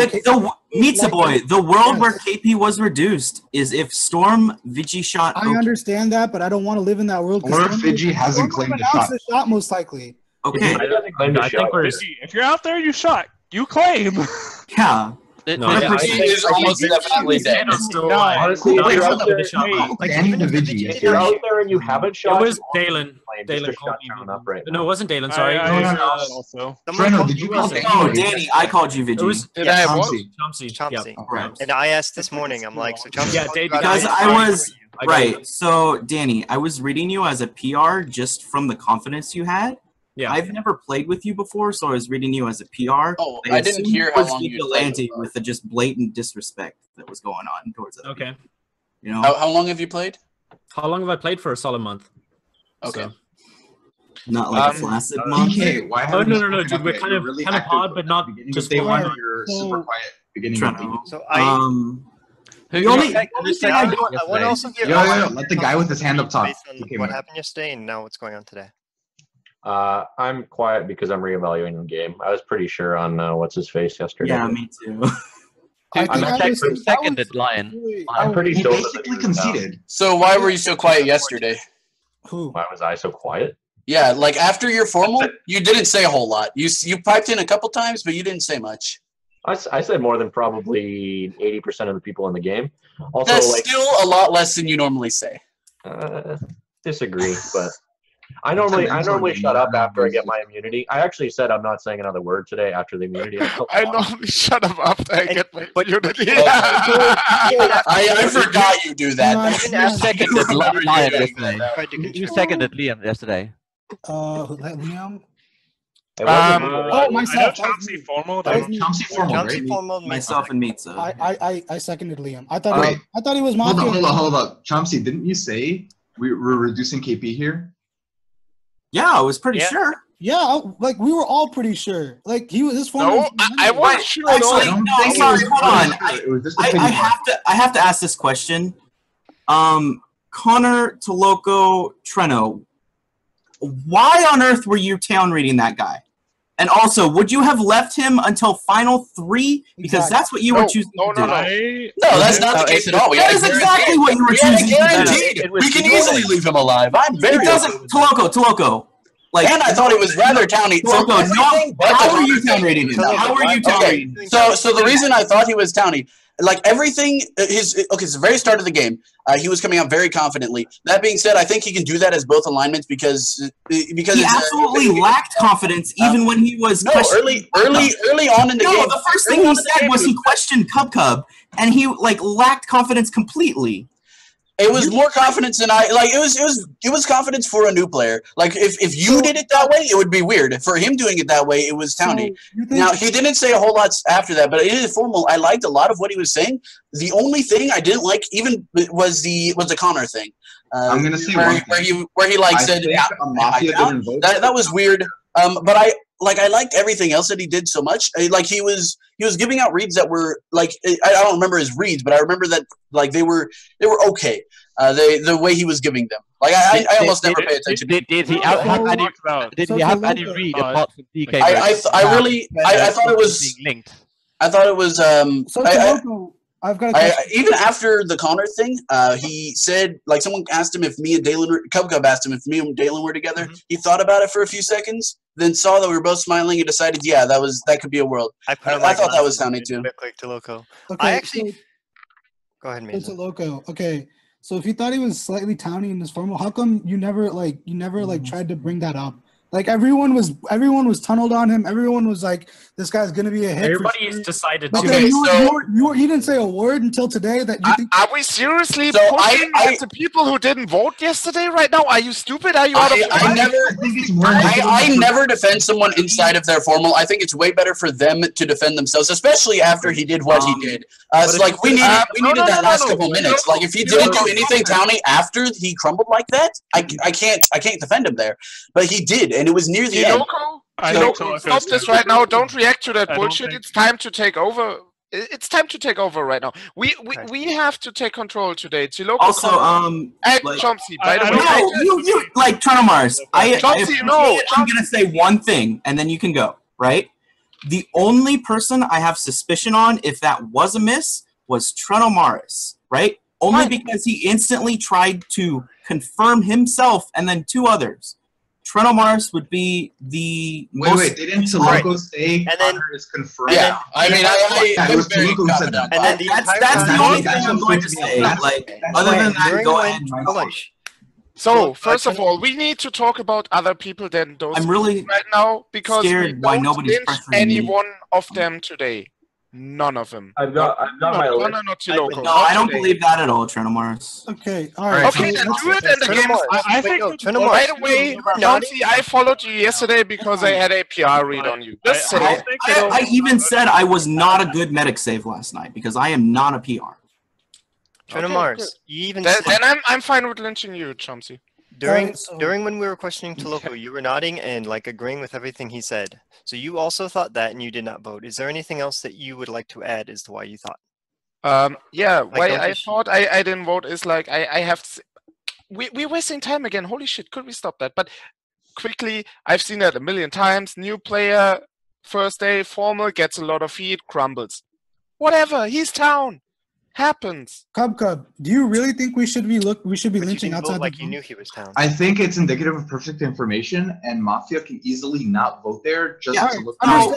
Mitsa boy, the world where KP was reduced is if Storm Vigi shot. I understand that, but I don't want to live in that world. Or if Vigi hasn't claimed a shot. Most likely. Okay. If you're out there, you shot. You claim. Yeah. Parity is almost definitely dead. Honestly, if you're out there, if you're out there and you haven't shot, it was Dalen. Dalen called me. No, it wasn't Dalen. Sorry. Treno, did you call Oh, Danny, I called you Vigi. Chauncey. And I asked this morning. I'm like, so Chauncey. Yeah, because I was right. So Danny, I was reading you as a PR just from the confidence you had. Yeah. I've never played with you before, so I was reading you as a PR. Oh, I didn't hear how long you played with the just blatant disrespect that was going on towards other people. You know, how long have you played? How long have I played? For a solid month. Okay. So. Not like a flaccid month. DK, why no, dude. We're kind of hard, but not just day one. You're super quiet. Beginning of the So I want to also give. Let the guy with his hand up top. What happened yesterday and now what's going on today? I'm quiet because I'm reevaluating the game. I was pretty sure on what's his face yesterday. Yeah, me too. I'm seconded Lion. I'm pretty sure he basically conceded. So why were you so quiet yesterday? Why was I so quiet? Yeah, like after your formal, you didn't say a whole lot. You piped in a couple times, but you didn't say much. I said more than probably 80% of the people in the game. Also, that's still a lot less than you normally say. Disagree, but. I normally shut up after I get my immunity. I actually said I'm not saying another word today after the immunity. I normally shut up after I get my immunity. I forgot you do that. You seconded Liam yesterday. Liam? Myself. Chauncey formal. Chauncey formal. Myself and Mitsa. I seconded Liam. I thought he was Mafia. Hold up. Chauncey, didn't you say we're reducing KP here? Yeah, I was pretty sure. Yeah, like we were all pretty sure. Like he was his form. No, I wasn't sure. Actually, sorry, hold on. I have to ask this question. Connor, Toloco, Treno, why on earth were you town reading that guy? And also, would you have left him until final 3? Because that's what you were choosing to do. No, that's not the case at all. That is exactly what you were choosing to do. We can easily leave him alive. It doesn't. Toloco. Like, and I thought he was rather towny. Toloco, how are you town rating him? How are you town rating him? So the reason I thought he was towny, like everything, it's the very start of the game, he was coming out very confidently. That being said, I think he can do that as both alignments because he absolutely lacked confidence even when he was early on in the game. The first thing he said was he questioned Cub, and he lacked confidence completely. It was more confidence than it was confidence for a new player. Like if you did it that way, it would be weird. For him doing it that way, it was towny. Now he didn't say a whole lot after that, but in his formal, I liked a lot of what he was saying. The only thing I didn't like even was the Connor thing. I'm gonna say where he said that was weird. But I liked everything else that he did so much. Like he was giving out reads that were like I don't remember his reads, but I remember that like they were okay. The way he was giving them, like I almost never pay attention. Did he have any read apart from DK? I thought it was linked. I thought it was I've got a even after the Connor thing, he said, like, someone asked him if me and Dalen, Cub asked him if me and Dalen were together. Mm-hmm. He thought about it for a few seconds, then saw that we were both smiling and decided, yeah, that could be a world. I thought that was towny too. Quick to Loco. Okay, I actually go ahead, Mason. To Loco. Okay, so if you thought he was slightly towny in this formal, how come you never tried to bring that up? Like everyone was tunneled on him. Everyone was like, "This guy's gonna be a hit." Everybody's decided to. Okay, you didn't say a word until today that you think. Are we seriously pushing at the people who didn't vote yesterday? Right now, are you stupid? Are you out of? I never defend someone inside of their formal. I think it's way better for them to defend themselves, especially after he did what he did. So like we needed that last couple minutes. Like if he didn't do anything towny after he crumbled like that, I can't defend him there. But he did. And it was near the end. Stop this right now. Don't react to that bullshit. It's time to take over. it's time to take over right now. We have to take control today. Also, like, Chomsky, by the way, you like Tronomars. I'm gonna say one thing, and then you can go. Right. The only person I have suspicion on, if that was a miss, was Tronomaris. Right. Only because he instantly tried to confirm himself and then 2 others. Tronomars would be the Wait, didn't Toloco say Connor is confirmed? Yeah, I mean, was Toloco who said that. And then that's the only thing I'm going to say. Like, other than that, go ahead. So, first of all, we need to talk about other people than those I'm really right now because scared why nobody's pressuring any one of them today. None of them. I've got my list. No, I don't believe that at all, Tronomars. Okay, all right. Okay, then do it in the game. I think. By the way, Chomsky, I followed you yesterday because I had a PR read on you. Just say it. I even said I was not a good medic save last night because I am not a PR. Tronomars, you even then I'm fine with lynching you, Chomsky. During when we were questioning Toloco, you were nodding and like agreeing with everything he said. So you also thought that, and you did not vote. Is there anything else that you would like to add as to why you thought? Yeah, why I thought I didn't vote is like I have. We're wasting time again. Holy shit! Could we stop that? But quickly, I've seen that a million times. New player, first day, formal, gets a lot of feed, crumbles. Whatever. He's town. Happens. Cub, do you really think we should be lynching outside like you knew he was town? I think it's indicative of perfect information, and Mafia can easily not vote there just to look. Treno.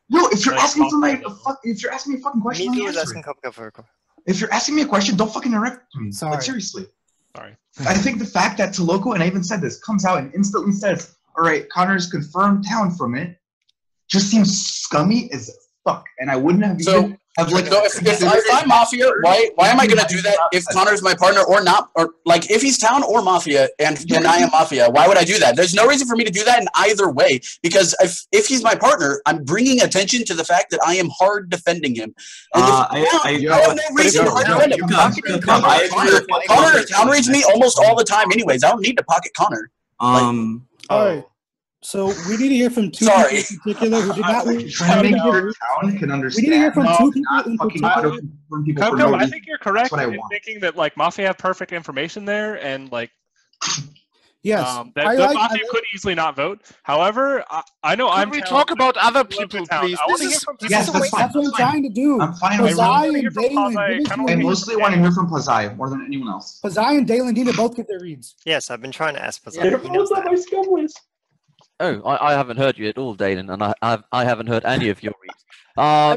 Yo, if you're asking for if you're asking me a fucking question, let me answer it. If you're asking me a question, don't fucking interrupt me. Sorry. Like, seriously. Sorry. I think the fact that Toloco, and I even said this, comes out and instantly says, "All right, Connor's confirmed town from it," just seems scummy as fuck, and I wouldn't have even if I'm Mafia, why am I gonna do that if Connor's my partner or not? Or like if he's town or Mafia and I am Mafia, why would I do that? There's no reason for me to do that in either way because if he's my partner, I'm bringing attention to the fact that I am hard defending him. And I have no reason to hard defend him. Connor town-reads me almost all the time anyways. I don't need to pocket Connor. All right. So we need to hear from 2 people in particular who did not trying to make your town can understand. We need to hear from 2 people in particular. I think you're correct in thinking that like Mafia have perfect information there, and like yes, that Mafia could easily not vote. However, I know Could we talk about other people, please? That's what I'm trying to do. I'm fine with I mostly want to hear from Pazai more than anyone else. Pazai and Dalen need to both get their reads. Yes, I've been trying to ask Pazai. He knows that. My scum list. Oh, I haven't heard you at all, Dalen, and I haven't heard any of your reads. I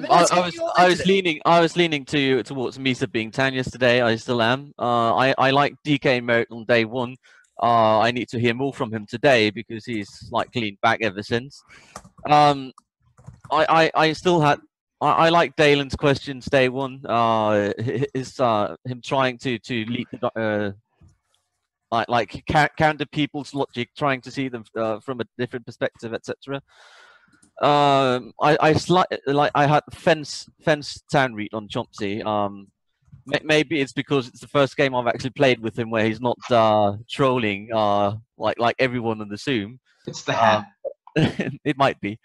was leaning towards Misa being tan yesterday. I still am. I like DK mode on day 1. I need to hear more from him today because he's like cleaned back ever since. I still had. I like Dalen's questions day 1. Is him trying to lead the. Like counter people's logic, trying to see them from a different perspective, etc. I had fence town read on Chomsky. Maybe it's because it's the first game I've actually played with him where he's not trolling like everyone in the Zoom. It's the hat. It might be.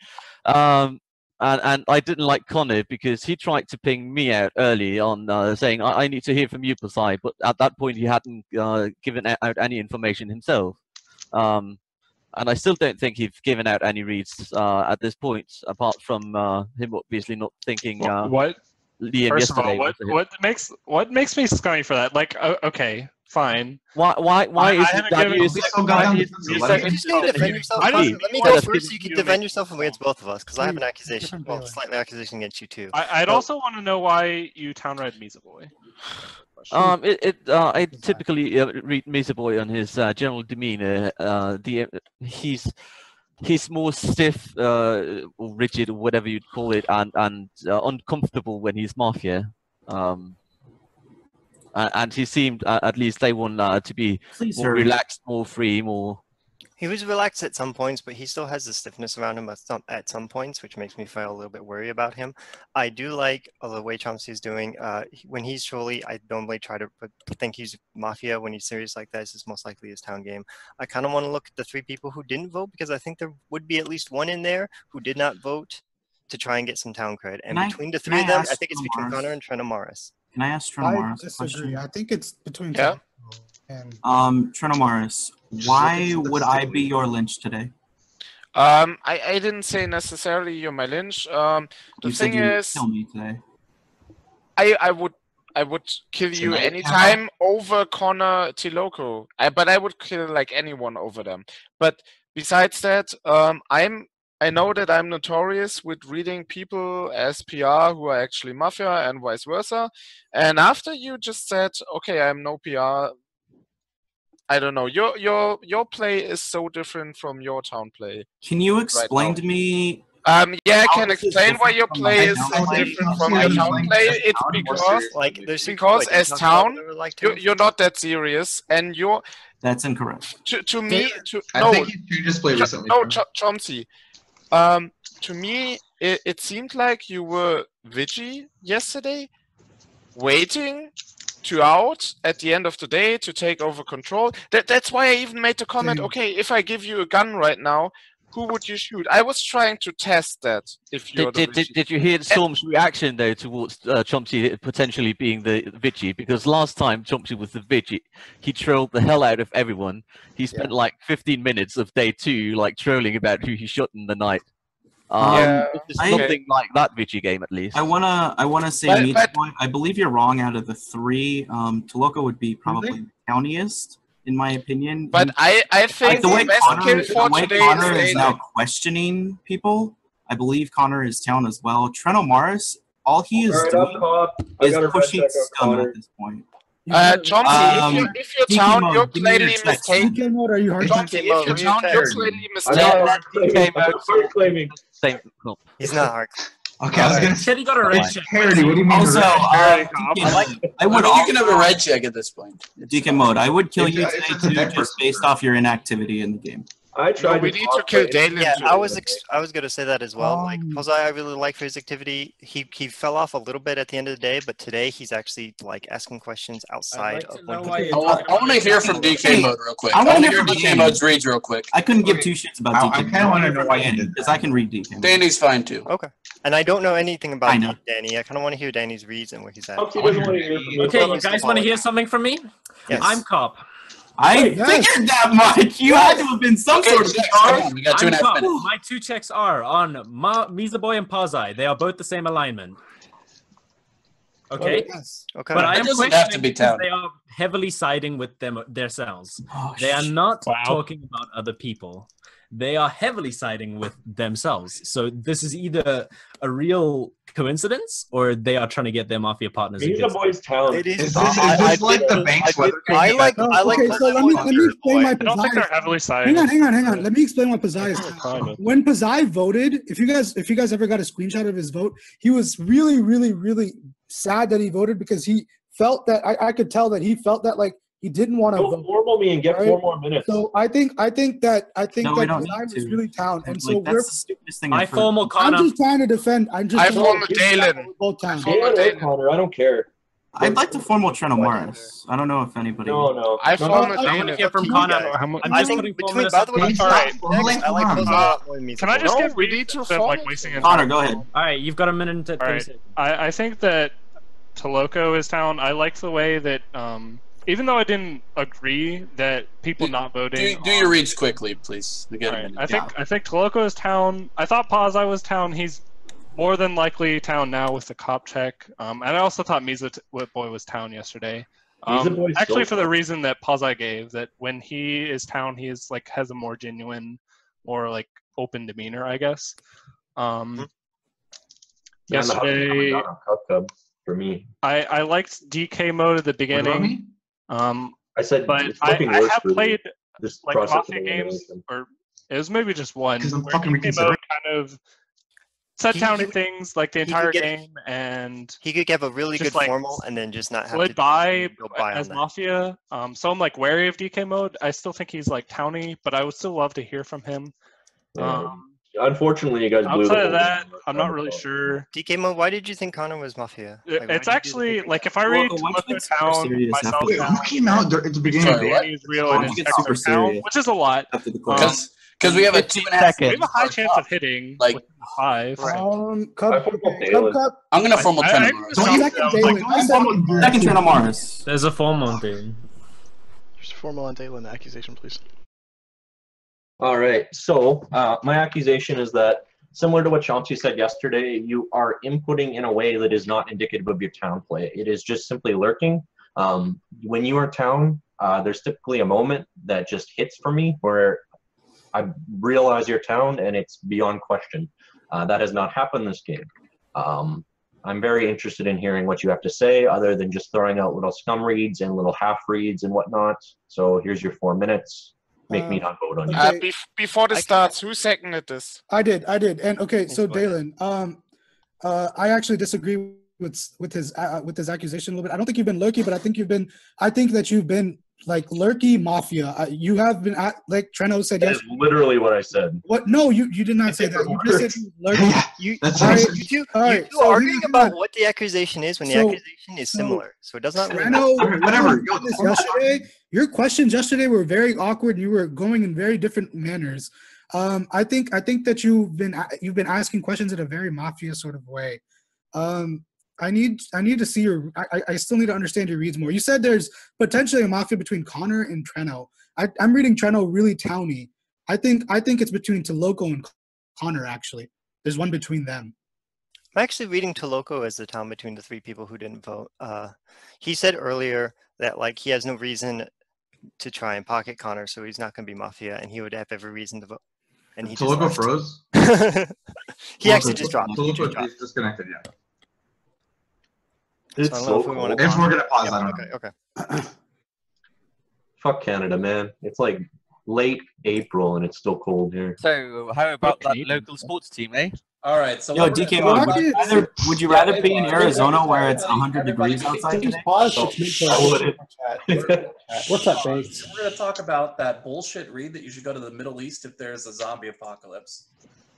And I didn't like Connor because he tried to ping me out early on saying, I need to hear from you, Pasai, but at that point he hadn't given out any information himself. And I still don't think he's given out any reads at this point, apart from him obviously not thinking what? Liam First yesterday. of all, what makes me scummy for that? Like, okay, fine. Why is it that Let me go first so you can defend yourself against both of us, because I have an accusation, slightly accusation against you too. I'd also want to know why you town-read Misa Boy. I typically read Misa Boy on his general demeanor. He's more stiff or rigid or whatever you'd call it, and uncomfortable when he's Mafia. And he seemed, at least day 1, to be more relaxed, more free, more... He was relaxed at some points, but he still has the stiffness around him at some points, which makes me feel a little bit worried about him. I do like the way Chomsky is doing. When he's trolly, I normally try to think he's Mafia. When he's serious like this, it's most likely his town game. I kind of want to look at the 3 people who didn't vote, because I think there would be at least one in there who did not vote to try and get some town cred. And Can I- between the can three I of them, ask I think it's between Trenomaris? Connor and Trenomaris. Can I ask I Trenomaris a disagree. question? I think it's between Yeah. and Trenomaris, why would I be your lynch today? I didn't say necessarily you're my lynch. The You said thing you would is, kill me today. I would kill you Tonight, anytime over Connor Tiloco. But I would kill like anyone over them. But besides that, I know that I'm notorious with reading people as PR who are actually Mafia and vice versa. And after you just said, okay, I'm no PR, I don't know. Your play is so different from your town play. Can you explain to me? Yeah, I how can this is explain why different your from play my is town so play? different from your town play. It's because as town, you're not that serious, and you're. That's incorrect. To me, I think you just played recently. No, Chomsky. To me, it seemed like you were Vigi yesterday, waiting to out at the end of the day to take over control. That's why I even made the comment, okay, if I give you a gun right now, who would you shoot? I was trying to test that. If you're Did you hear Storm's reaction though towards Chomsky potentially being the Vigi? Because last time Chomsky was the Vigi, he trolled the hell out of everyone. He spent like 15 minutes of day 2 like trolling about who he shot in the night. It's nothing like that Vigi game at least. I wanna say Meat's point. I believe you're wrong. Out of the 3, Tiloco would be probably the towniest, in my opinion. But I think the way best Connor, kill for the way today Connor is is now questioning people, I believe Connor is town as well. Trenomaris, all he is doing is pushing scum at this point. Chomsky, if you're town, you're clearly mistaken. DK mode, are you hard Chomsky, if you're town, you're clearly mistaken. He's not hard. Okay, I was gonna say he got a red check. Parity, what do you mean? Also, red check? I would. You can have a red check at this point. DK mode, I would kill you It's today a too, just based off your inactivity in the game. I tried. We need to kill Dalen. Yeah, I was gonna say that as well. Like Posai, I really like for his activity. He fell off a little bit at the end of the day, but today he's actually like asking questions outside of when I want to hear from DK Mode real quick. I I wanna want to hear hear from DK Danny. Mode's reads real quick. I couldn't give 2 shits about DK. I kind of want to know why he did because I can read DK. Danny's fine too. Okay. And I don't know anything about I know. Danny. I kind of want to hear Danny's reads and where he's at. Okay, you guys want to hear something from me? Yes. I'm cop. I figured that much. You had to have been some sort of Come on, we got 2.5 I'm cop. minutes. My 2 checks are on Mizaboy and Pazai. They are both the same alignment. Okay. Yes. Okay. But I am doesn't have to be questioning because town. they are heavily siding with themselves. Oh, They are not Wow. talking about other people. They are heavily siding with themselves. So this is either a real coincidence or they are trying to get their mafia partners. He's a against boy's town. It is. Is this like the Banks weather? I like. Okay, so let me explain my I don't think they're Pazai. heavily sided. Hang on. Let me explain what Pazai is. Private. When Pazai voted, if you guys ever got a screenshot of his vote, he was really sad that he voted because he felt that I could tell that he felt that like he didn't want to Go vote. formal me and get Right? 4 more minutes. So I think No, we that don't Pazai need was to. really town, and so Like, we're. that's the stupidest thing I I've heard. formal I'm Connor. just trying to defend. I'm just. I trying formal to Dalen. both towns. Dalen or Connor, I don't care. I'd like to formal Trenomaris. I don't know if anybody. No. I No, formal no, I want to Dalen. hear from You Connor. guys. I'm I just think putting between, formulas by the way, Can you between stop Dex, fumbling? I like Come on. Posai a lot more than me. Can I just No, get we reads need to instead of like follow. wasting his Connor, time? go ahead. All right, you've got a minute and 30 All right. seconds. I think that Tiloco is town. I like the way that even though I didn't agree that people not voting. Do your reads quickly, please. We get a Right. minute. I think Tiloco is town. I thought Pazai was town. He's more than likely town now with the cop check. And I also thought Boy was town yesterday. Boy's Actually, so for the reason that Pazai gave, that when he is town, he is like has a more genuine, more like open demeanor, I guess. Yesterday, Cup for me. I liked DK mode at the beginning. I said, but it's I looking worse have for played this like process Mafia of games, elimination. or it was maybe just one. 'Cause I'm where fucking DK reconsidering. mode kind of said towny things like the he could entire get- game, and He could give a really just, good like, formal and then just not have slid to by go by as on that. Mafia. So I'm like wary of DK mode. I still think he's like towny, but I would still love to hear from him. Unfortunately, you guys blew the Outside of whole that, game. I'm not really sure. DK mode, why did you think Connor was Mafia? Like, why did It's you actually like if I Well, read why don't you Loco get super Town, serious myself after Wait, town, who came out at the beginning of the Sorry, what? Danny's real Why and don't you get Inspector super Town, serious which is a lot. after the Um, class? Because we have a 2.5 seconds. We have a high chance of hitting like 5. Cup. I'm gonna formal Trent. Second Trent Mars. There's a formal Dalen. Just formal on Dalen accusation, please. All right. So my accusation is that, similar to what Chomsky said yesterday, you are inputting in a way that is not indicative of your town play. It is just simply lurking. When you are town, there's typically a moment that just hits for me where I realize your town and it's beyond question. That has not happened this game. I'm very interested in hearing what you have to say, other than just throwing out little scum reads and little half reads and whatnot. So here's your 4 minutes. Make me not vote on you. Before this starts, who seconded this? I did. And okay, so Dalen, I actually disagree with his accusation a little bit. I don't think you've been lurky, but I think that you've been like lurky mafia. You have been like Treno said. That is literally what I said. What? No, you did not say that. You just said lurky. You two arguing about what the accusation is when the accusation is similar. So it does not really whatever. Yesterday, your questions yesterday were very awkward. And you were going in very different manners. I think that you've been asking questions in a very mafia sort of way. I need to see your. I still need to understand your reads more. You said there's potentially a mafia between Connor and Treno. I'm reading Treno really towny. I think it's between Toloco and Connor. Actually, there's one between them. I'm actually reading Toloco as the town between the 3 people who didn't vote. He said earlier that like he has no reason to try and pocket Connor, so he's not going to be mafia, and he would have every reason to vote. And he Toloco froze. He actually just dropped. Toloco is disconnected. Yeah. It's so so if we're cold. gonna pause, I don't know. Okay. Fuck Canada, man. It's like late April and it's still cold here. So how about that local sports team, eh? All right. So DK mode. Would you rather be in Arizona where it's 100 degrees outside today? What's up, Bates? We're going to talk about that bullshit read that you should go to the Middle East if there's a zombie apocalypse.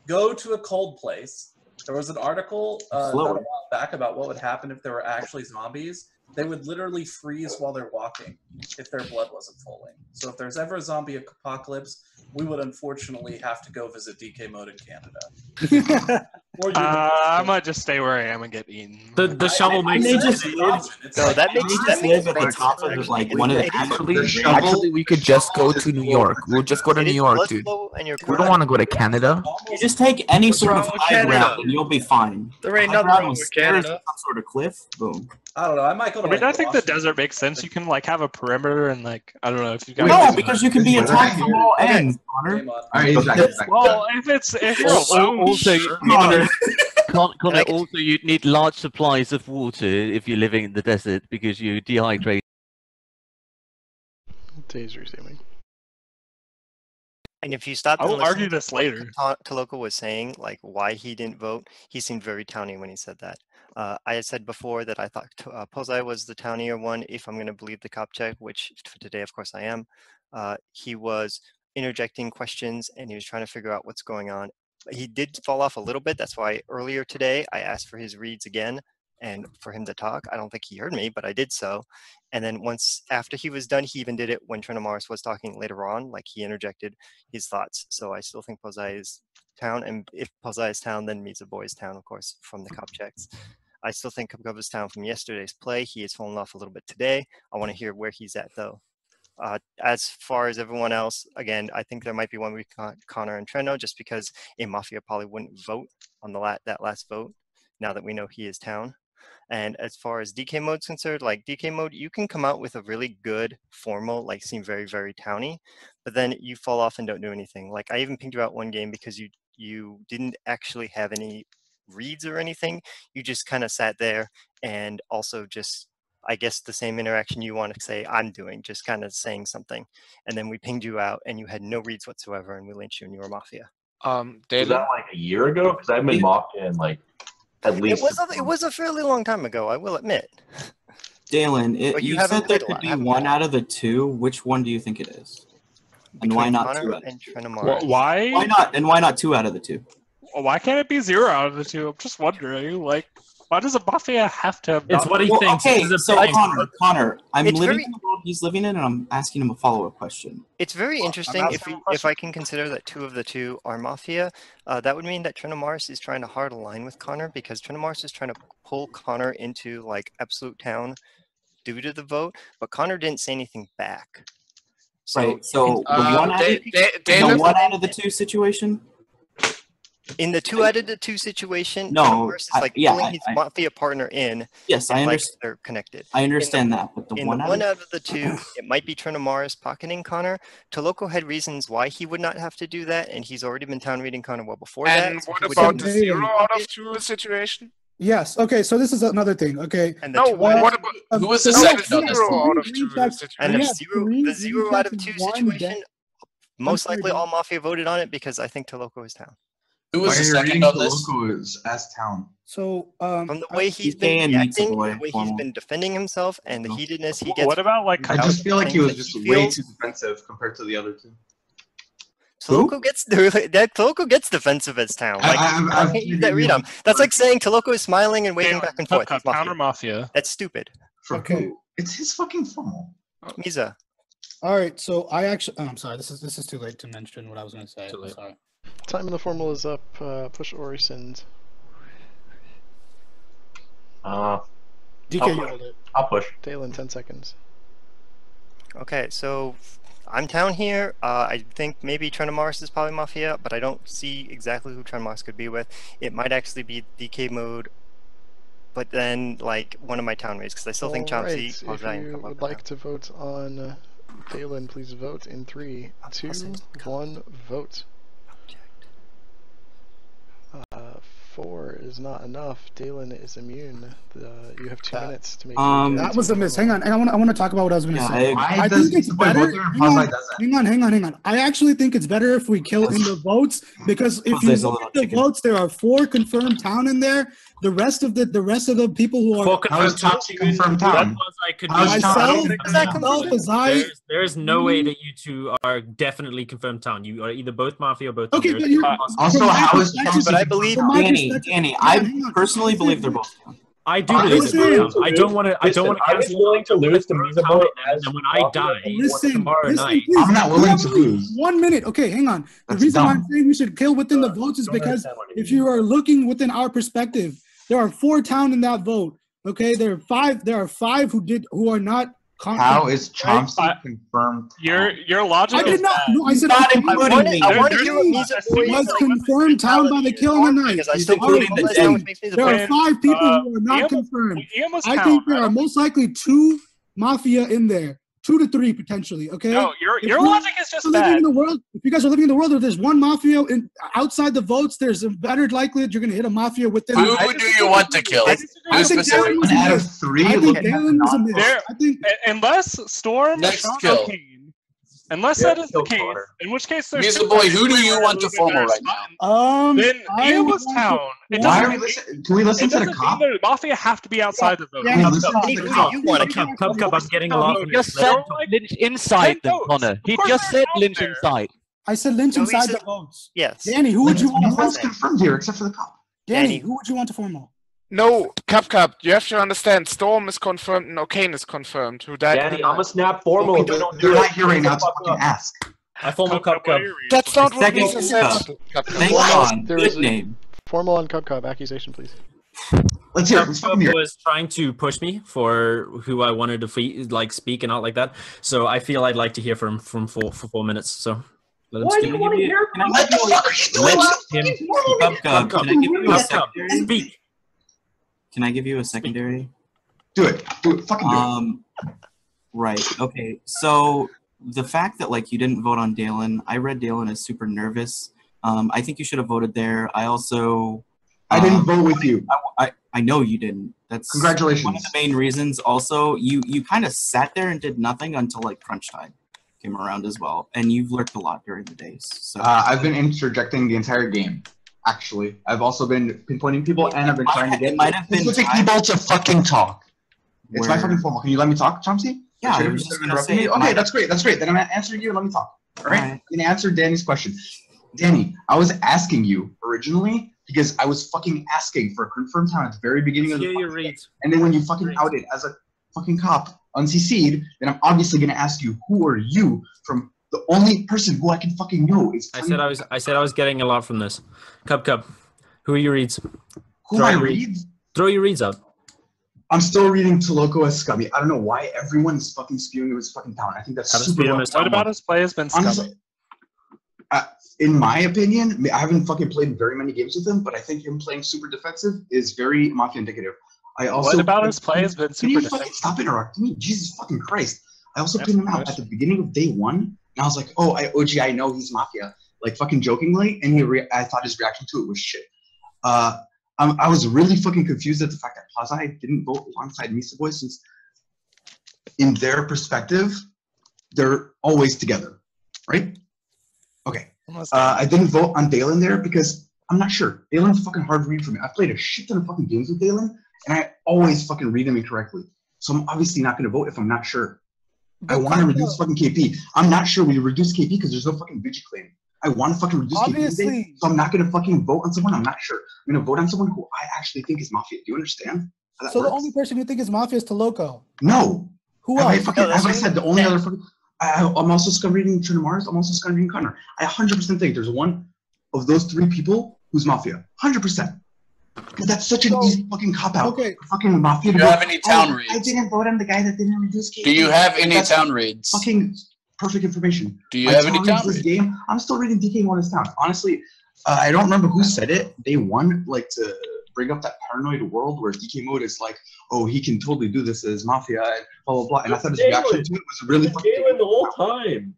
Go to a cold place. There was an article a while back about what would happen if there were actually zombies. They would literally freeze while they're walking if their blood wasn't flowing. So if there's ever a zombie apocalypse, we would unfortunately have to go visit DK mode in Canada. I might just stay where I am and get eaten. The shovel makes sense. That makes at the top of like one of the Actually, we could just go to New York. We'll just go to New York, dude. We don't want to go to Canada. You just take any sort of high ground and you'll be fine. There ain't nothing wrong with Canada. Some sort of cliff, boom. I don't know. I might go to. I mean, I think the desert makes sense. You can like have a perimeter and like I don't know if you guys. No, because you can be attacked from all ends, Connor. Well, if you're alone, also, Connor. Connor, also you need large supplies of water if you're living in the desert because you dehydrate. Days resuming. And if you stop, I will argue this later. Toloco was saying like why he didn't vote. He seemed very towny when he said that. I had said before that I thought Posey was the townier one, if I'm going to believe the cop check, which for today, of course, I am. He was interjecting questions and he was trying to figure out what's going on. He did fall off a little bit. That's why earlier today I asked for his reads again and for him to talk. I don't think he heard me, but I did so. And then once after he was done, he even did it when Trina Morris was talking later on. Like he interjected his thoughts. So I still think Posey is town. And if Posey is town, then Miza Boy is town, of course, from the cop checks. I still think Cub is town from yesterday's play. He has fallen off a little bit today. I want to hear where he's at, though. As far as everyone else, again, I think there might be one with Connor and Treno, just because a Mafia probably wouldn't vote on that last vote, now that we know he is town. And as far as DK mode's concerned, like DK mode, you can come out with a really good formal, like seem very, very towny, but then you fall off and don't do anything. Like I even pinged you out one game because you didn't actually have any reads or anything. You just kind of sat there and also just, I guess, the same interaction you want to say I'm doing, just kind of saying something. And then we pinged you out and you had no reads whatsoever and we lynched you and you were Mafia. Was that like a year ago? Because I've been Mafia in like at least. It was a fairly long time ago, I will admit. Dalen, you said there could be one out of the two. Which one do you think it is? And why not two out of the two? Why? Why not? And why not two out of the two? why can't it be 0 out of the 2? I'm just wondering, like, why does a Mafia have to have It's what he thinks. Okay, This is so a Connor, I'm It's living very- in the world he's living in, and I'm asking him a follow-up question. It's very interesting asking a if I can consider that 2 of the 2 are Mafia. That would mean that Trinamars is trying to hard align with Connor because Trinamars is trying to pull Connor into like absolute town due to the vote, but Connor didn't say anything back. So Right. So the one out of the 2 situation. In the 2 out of the 2 situation, No, Trinamars is like pulling his I- Mafia partner in. Yes, and, I like, understand. they're connected. I understand that, but the In one the out one of out of the 2, it might be Trinamars pocketing Connor. Toloko had reasons why he would not have to do that, and he's already been town reading Connor well before that. And so what he would about have the to- 0 out of 2 situation? Yes. Okay. So this is another thing. Okay. And the No, 2 what about Who was the so second we on have this 0 one? out of 2 recaps- And we the have 0 three the 0 out of recaps 2 and one situation, death. most sorry, likely Dan. all Mafia voted on it because I think Toloko is town. Who Why was the are you second reading on this? Toloko as town? So From the way he's been DK and Pizza reacting, Boy, the way he's formal. been defending himself, and the heatedness he gets. What about like I just feel like he was things just that he way feels. too defensive compared to the other 2. Toloko gets Toloko gets defensive as town. Like I can't use that read on. That's like saying Toloko is smiling and waving back and forth. That's Counter Mafia. Mafia. That's stupid. For Okay. who? It's his fucking formal. Misa. All right. So I actually. Oh, I'm sorry. This is too late to mention what I was going to say. Too late. Sorry. Time in the formal is up. Push or rescind. DK, you hold it. I'll push. Dalen, 10 seconds. Okay, so I'm town here. I think maybe Trinamars is probably Mafia, but I don't see exactly who Trinamars could be with. It might actually be DK mode, but then like one of my town raids because I still think Chomsky. If you would like to vote on Dalen, please vote in 3, 2, 1, vote. 4 is not enough. Dalen is immune. You have 2 minutes to make. That was a miss. Hang on. I want to talk about what I was going to say. I does think it's Pizza Boy better. vote there and Pazai doesn't? Hang on. I actually think it's better if we kill in the votes because if you Pazai's a look little at the chicken. votes, there are 4 confirmed town in there. The rest of the people who are How is Chomsky confirmed town? myself, There's no way that you 2 are definitely confirmed town. You are either both Mafia or both. Okay, Town. but you Also, how is But I believe Danny, I personally believe they're both town. I do believe it's both town. I don't want to. I don't want to I was willing to lose to Misa Boy as and when I die tomorrow night. please. I'm not willing to lose. 1 minute. Okay, hang on. The That's reason why I'm dumb. saying we should kill within the votes is because if you are looking within our perspective, there are 4 town in that vote. Okay, there are 5 who are not. How is Chomsky confirmed? Your logic. I did not. No, I said not including me. I wanted to hear what Misa Boy was confirmed town by the kill in the night. because I still believe that town, which makes me There are 5 people who are not confirmed. I think there are most likely 2 Mafia in there. 2 to 3 potentially. Okay. No, If your you logic is just living bad. in the world, if you guys are living in the world where there's 1 Mafia outside the votes, there's a better likelihood you're going to hit a Mafia within. Who do you want to kill? I think Dalen was a 1 out of miss. 3. I think Dalen was a miss. There- I think Unless Storm Next or kill. Kane. Unless that is the case, in which case there's Misa 2 Boy, votes who do you where want to Ruben formal is right fine. Then I Ian was want town. to- It Why doesn't are we mean listening? Can we listen to the cop? either Mafia have to be outside the vote. Yeah, listen to the cop. you want to kill? Cup, I'm getting a lot of He just said Lynch inside them, votes. Connor. He Of course just there's said votes Lynch there. inside. I said Lynch No, he inside said- the votes. Yes. Danny, who would you want to No one's formal? confirmed here except for the cop. Danny, who would you want to formal? No, Cup, you have to understand, Storm is confirmed and O'Kane is confirmed. Who died? Danny, I'm a snap formal. If you don't do You're it, not here right now to fuck fucking up. ask. I formal Cup. That's not what Second Misa said. Cup. Thank God. There is Good name. Formal on Cub accusation, please. Let's hear it. Let's fucking hear it. was trying to push me for who I wanted to speak and out like that. So I feel I'd like to hear from for 4 minutes. So let him Why do speak. you want to hear from What the fuck are you doing? Him. Cub, can I give you a Cup, secondary? speak. Can I give you a secondary? Do it. Do it. Fucking do it. Right. Okay. So the fact that like you didn't vote on Dalen, I read Dalen as super nervous. I think you should have voted there. I also. I didn't vote with you. I know you didn't. That's Congratulations. one of the main reasons. Also, you kind of sat there and did nothing until like crunch time came around as well, and you've lurked a lot during the days. So I've been interjecting the entire game. Actually, I've also been pinpointing people, and I've been trying to get specific people to fucking talk. It's my fucking formal. Can you let me talk, Chomsky? Yeah, Should I have was just been gonna interrupting say me? Okay, that's great. That's great. Then I'm answering you. Let me talk. All right. I'm gonna answer Danny's question. Danny, I was asking you originally because I was fucking asking for a confirmed town at the very beginning of the fucking game. And then when you fucking outed as a fucking cop uncc'd, then I'm obviously gonna ask you, who are you from the only person who I can fucking know is I said I was getting a lot from this. Cub. Who are your reads? Who are my reads? Throw your reads out. I'm still reading Toloco as scummy. I don't know why everyone is fucking spewing his fucking town. I think that's super wrong. What about his play has been scummy? Honestly, in my opinion, I haven't fucking played very many games with him, but I think him playing super defensive is very Mafia indicative. I also what about his play has been super defensive? Stop interrupting me, Jesus fucking Christ! I also pinned him out at the beginning of day one, and I was like, "Oh, I know he's Mafia," like fucking jokingly, and I thought his reaction to it was shit. I was really fucking confused at the fact that Pazai didn't vote alongside Misa Boy, since in their perspective, they're always together, right? Okay. I didn't vote on Dalen there because I'm not sure. Dalen's a fucking hard read for me. I've played a shit ton of fucking games with Dalen, and I always fucking read them incorrectly. So I'm obviously not going to vote if I'm not sure. I want to reduce fucking KP. I'm not sure we reduce KP because there's no fucking Vigi claim. I want to fucking reduce KP today, so I'm not going to fucking vote on someone I'm not sure. I'm going to vote on someone who I actually think is Mafia. Do you understand how that So works? the only person you think is Mafia is Toloco? No. Who Have else? As I said, the only other fucking... I'm also scum reading Trina Mars. I'm also scum reading Connor. I 100% think there's one of those three people who's Mafia. 100%. Because that's such an easy fucking cop-out. Okay. Fucking Mafia. Do you have any town reads? I didn't vote on the guy that didn't reduce KP. Do you have any town reads? Fucking perfect information. Do you have any town this reads? game? I'm still reading DK Moda's town. Honestly, I don't remember who said it. They won, like, to bring up that paranoid world where DK Mode is like, oh, he can totally do this as Mafia and blah, blah, blah. And I thought his reaction to it was really fucking... Galen the whole time.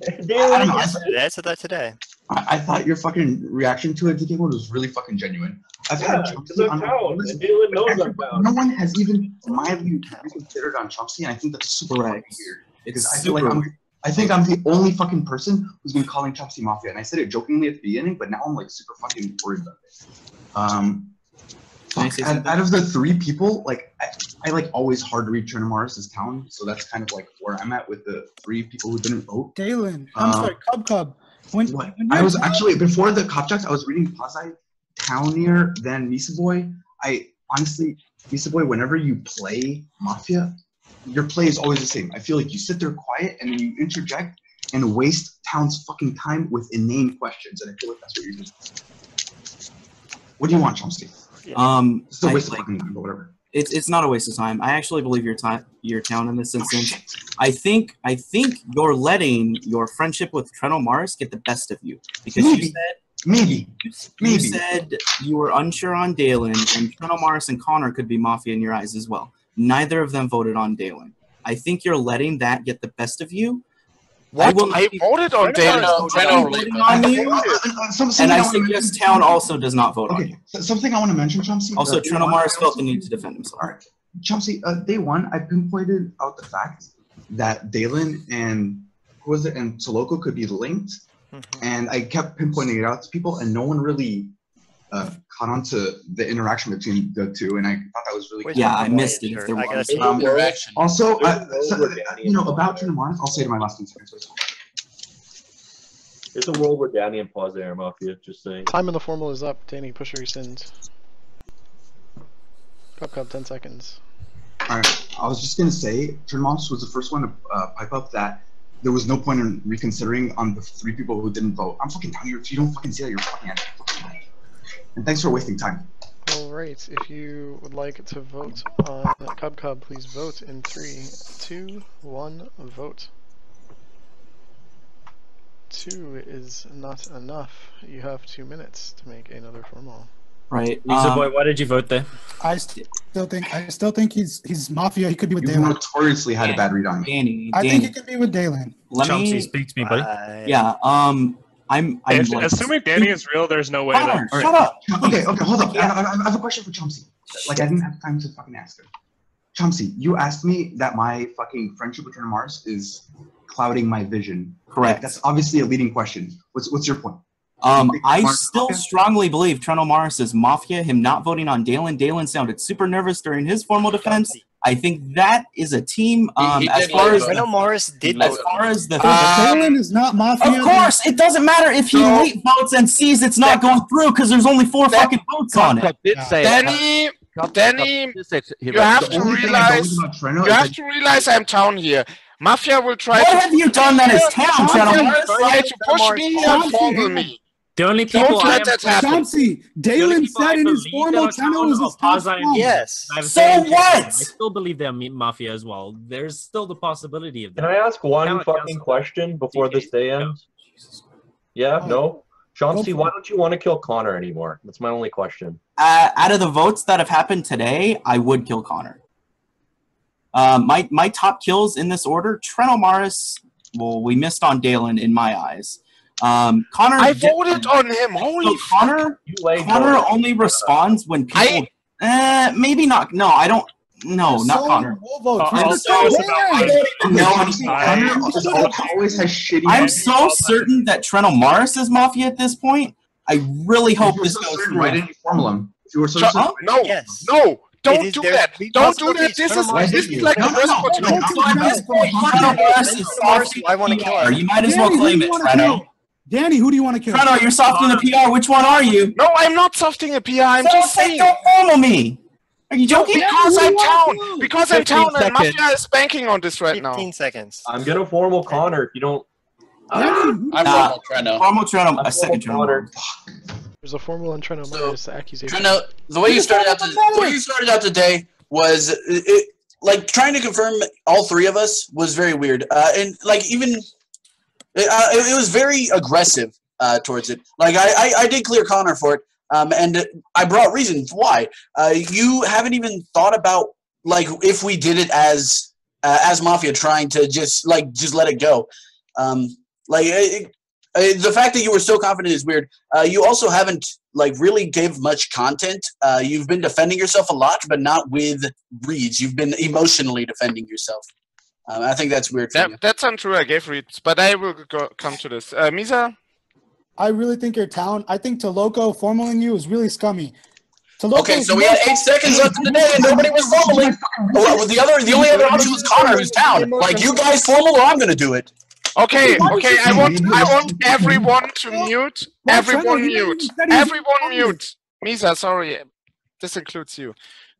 I said that today. I thought your fucking reaction to it, DK Mode, was really fucking genuine. I've had Chomsky on my list, but no one has even mildly reconsidered on Chomsky, and I think that's super fucking weird. Because I feel like I think I'm the only fucking person who's been calling Chomsky Mafia, and I said it jokingly at the beginning, but now I'm like super fucking worried about it. Out of the three people, like I like always hard to read Trina Mars' town, so that's kind of like where I'm at with the three people who didn't vote. Dalen, I'm sorry, Cub. When I was actually before the cop checks, I was reading Pazai, Townier, then Misa Boy. I honestly, Misa Boy, whenever you play Mafia, your play is always the same. I feel like you sit there quiet and then you interject and waste Town's fucking time with inane questions, and I feel like that's what you're doing. What do you want, Chomsky? It's a waste of fucking time, but whatever. It's not a waste of time. I actually believe your town in this instance. I think you're letting your friendship with Treno Mars get the best of you because you said you were unsure on Dalen, and Treno Mars and Connor could be Mafia in your eyes as well. Neither of them voted on Dalen. I think you're letting that get the best of you. What? I voted on Dalen. And I suggest Town also does not vote on you. Something I want to mention, Chomsky. Also, Treno Mars felt the need to defend himself. All right, Chomsky, day one, I pinpointed out the fact that Dalen and and Toloco could be linked, and I kept pinpointing it out to people, and no one really caught on to the interaction between the two, and I thought that was really cool. Yeah, I missed it. If there was interaction. Also, about Trina Mars, I'll say to my last 10 seconds. There's a world where Danny and Pause are Mafia, just saying. Time in the formal is up. Danny, push your rescind. Cub, 10 seconds. Alright, I was just gonna say, Trina Mars was the first one to pipe up that there was no point in reconsidering on the three people who didn't vote. I'm fucking down here. If you don't fucking see that, you're fucking at it. And thanks for wasting time. Alright, if you would like to vote on Cub, please vote in 3, 2, 1, vote. 2 is not enough. You have 2 minutes to make another formal. Right. Lisa Boy, why did you vote there? I still think he's Mafia. He could be with You Dalen. notoriously had a bad read on me. I think he could be with Dalen. Chomsky, speak to me, buddy. Yeah. I'm like, assuming Danny is real, there's no way that. Shut up. Okay, hold up. I have a question for Chomsky. Like, I didn't have time to fucking ask him. Chomsky, you asked me that my fucking friendship with Trina Mars is clouding my vision. Correct. Like, that's obviously a leading question. What's your point? I still strongly believe Treno Mars is Mafia. Him not voting on Dalen. Dalen sounded super nervous during his formal defense. I think that is a team. He As did far vote. as Renault Morris did as vote. far as the Dalen is not Mafia. of course, it doesn't matter if he late votes and sees it's not going through because there's only 4 fucking votes on it. Danny, you have to realize I'm town here. Mafia will try What to. have you done that is town, Mafia will gentlemen? try to push me and fumble me. The only people Don't let that happen. Chauncey, Dalen said in his formal channel was his top spot. Yes. So what? I still believe they're Mafia as well. There's still the possibility of that. Can I ask one Talent fucking question before this day ends? Yeah, no? Chauncey, why don't you want to kill Connor anymore? That's my only question. Out of the votes that have happened today, I would kill Connor. My top kills in this order, Trent O'Maris, well, we missed on Dalen in my eyes. Connor, I voted on him. Holy Connor, Connor only responds when people. Maybe not. No, I don't. No, not Connor. I'm so certain that Trent O'Maris is Mafia at this point. I really hope this goes through. Why didn't you formal him? If you were so certain. No, no. Don't do that. Don't do that. This is like the first I want to kill her. You might as well claim it, Trento. Danny, who do you want to kill? Trento, you're softing the PR. Which one are you? No, I'm not softing a PR. I'm just saying. Don't formal me. Are you joking? Because I'm town. Because I'm town, and seconds. Mafia is banking on this right now. 15 seconds. I'm gonna formal Connor if you don't. I'm formal Trento. Formal Trento. A second Trento. There's a formal on Trent O'Maris accusation. Trento, the way you started out today was like trying to confirm all 3 of us was very weird, and like even it was very aggressive towards it. Like I did clear Connor for it, and I brought reasons why. You haven't even thought about like if we did it as Mafia, trying to just let it go. The fact that you were so confident is weird. You also haven't really gave much content. You've been defending yourself a lot, but not with reads. You've been emotionally defending yourself. I think that's weird. That's untrue. I gave reads, but I will come to this. Misa? I really think you're town. I think Toloco formaling you is really scummy. Okay, so we had 8 seconds left in the day, and nobody was formaling. The only other option was Connor, who's town. Like, you guys formal, or I'm going to do it. Okay, I want everyone to mute. Everyone mute. Everyone mute. Misa, sorry, this includes you.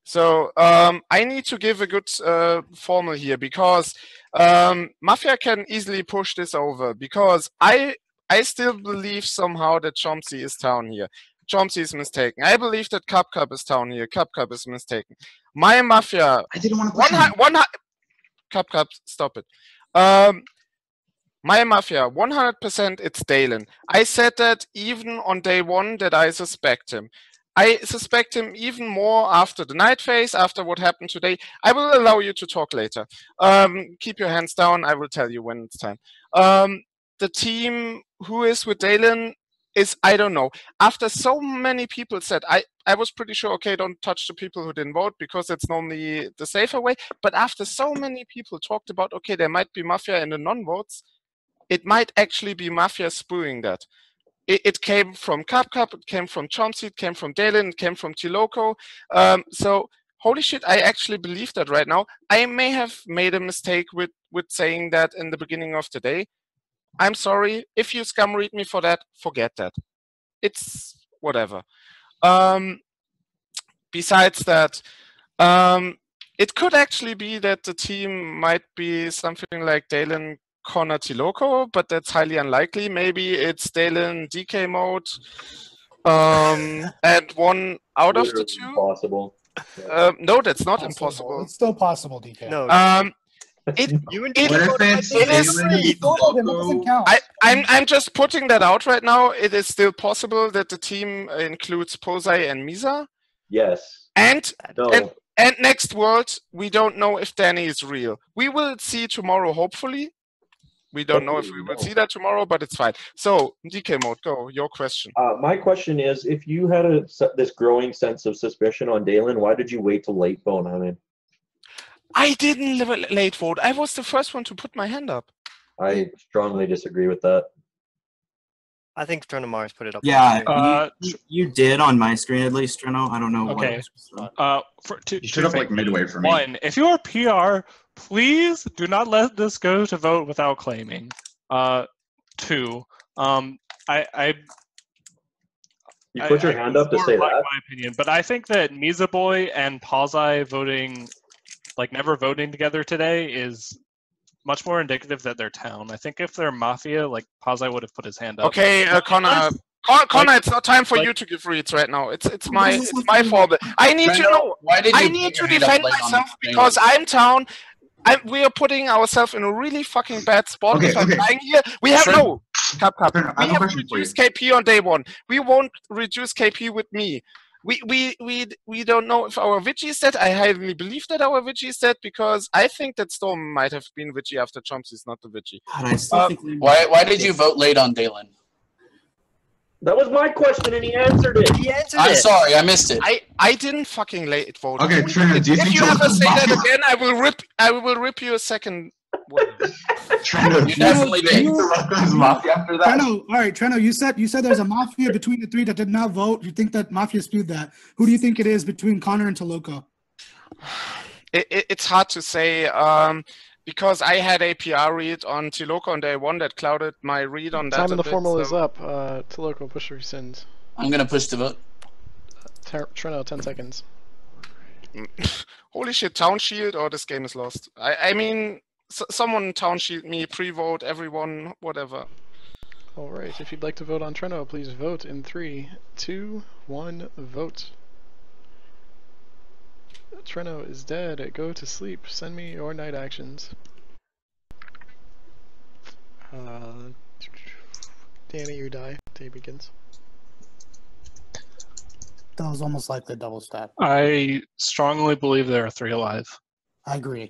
So I need to give a good formal here because Mafia can easily push this over because I still believe somehow that Chomsky is town here. Chomsky is mistaken. I believe that Cup is town here. Cup is mistaken. My Mafia. I didn't want to. Cup, stop it. My Mafia, 100% it's Dalen. I said that even on day 1 that I suspect him. I suspect him even more after the night phase, after what happened today. I will allow you to talk later. Keep your hands down. I will tell you when it's time. The team who is with Dalen is, I don't know. After so many people said, I was pretty sure, okay, don't touch the people who didn't vote because it's normally the safer way. But after so many people talked about, okay, there might be Mafia in the non-votes, it might actually be Mafia spewing that. It came from Cup, it came from Chomsky, it came from Dalen, it came from Tiloco. So, holy shit, I actually believe that right now. I may have made a mistake with saying that in the beginning of the day. I'm sorry. If you scum read me for that, forget that. It's whatever. Besides that, it could actually be that the team might be something like Dalen, Connor, Tiloco, but that's highly unlikely. Maybe it's Dalen, DK mode, and one out of the 2. Impossible. No, that's not impossible. It's still possible, DK. No. I'm just putting that out right now. It is still possible that the team includes Posei and Misa. Yes. And next world, we don't know if Danny is real. We will see tomorrow, hopefully. We don't know if we will see that tomorrow, but it's fine. So, DK mode, go. Your question. My question is, if you had this growing sense of suspicion on Dalen, why did you wait till late vote on him? I didn't late vote. I was the first one to put my hand up. I strongly disagree with that. I think Treno Mars put it up. Yeah, you did on my screen at least, Treno. I don't know. Okay. You should have like midway for me. One, if you're PR, please do not let this go to vote without claiming. Two, You put your hand up to say that. My opinion, but I think that Mizaboy and Pazai voting, like never voting together today, is much more indicative that they're town. I think if they're Mafia, like Pazai would have put his hand up. Okay, Connor. Connor, it's not time for you to give reads right now. It's my fault. I need to know. I need to defend myself because I'm town. We are putting ourselves in a really fucking bad spot. Okay, okay. Here. We have no. Cap. We have reduced KP on day one. We won't reduce KP with me. We don't know if our Vigi is dead. I highly believe that our Vigi is dead because I think that Storm might have been Vigi after Chomsky's not the Vigi. Why did you vote late on Dalen? That was my question, and he answered it. I'm sorry, I missed it. I didn't fucking late vote. Okay, Trina, do you think if you ever say that again, I will rip you a second. Trina, you definitely did. Mafia after that. Treno, all right, Treno, you said there's a Mafia between the three that did not vote. You think that Mafia spewed that? Who do you think it is between Connor and Toloco? It's hard to say. Because I had a PR read on Toloco on day one that clouded my read on that. Time in the formula is up. Toloco, push or rescind. I'm gonna push the vote. Treno, 10 seconds. Holy shit, Town Shield or this game is lost. I mean, someone Town Shield me, pre-vote, everyone, whatever. Alright, if you'd like to vote on Treno, please vote in 3, 2, 1, vote. Treno is dead. Go to sleep. Send me your night actions. Danny, you die. Day begins. That was almost like the double stack. I strongly believe there are 3 alive. I agree.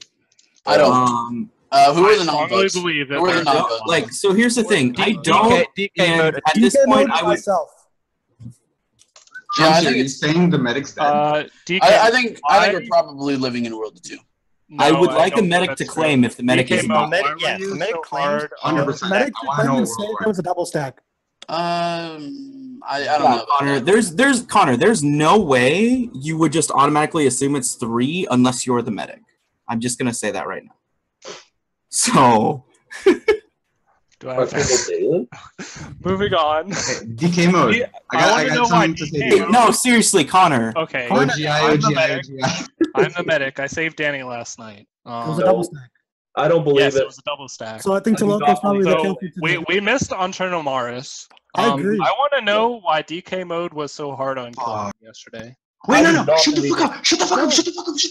I don't. Who are the non-votes? Believe that Who are the non-votes? Like, so here's the thing. I don't. And at this point, I was. Yeah, I think think it's saying the medic's dead. I think we're probably living in World 2. I would like a medic to claim if the medic is not. Yeah, the medic claimed. 100%. Medic claimed it was a double stack. I don't know. Connor, there's no way you would just automatically assume it's 3 unless you're the medic. I'm just gonna say that right now. So. Do I have Moving on. Okay, DK mode. I got something to say. No, seriously, Connor. Okay. OGI. I'm the medic. I saved Danny last night. It was a double stack. I don't believe yes, it. it was a double stack. So I think Toloco's probably the kill for today. We missed on Treno Mars. I agree. I want to know why DK mode was so hard on killing yesterday. Wait, no. Shut the fuck up. Shut the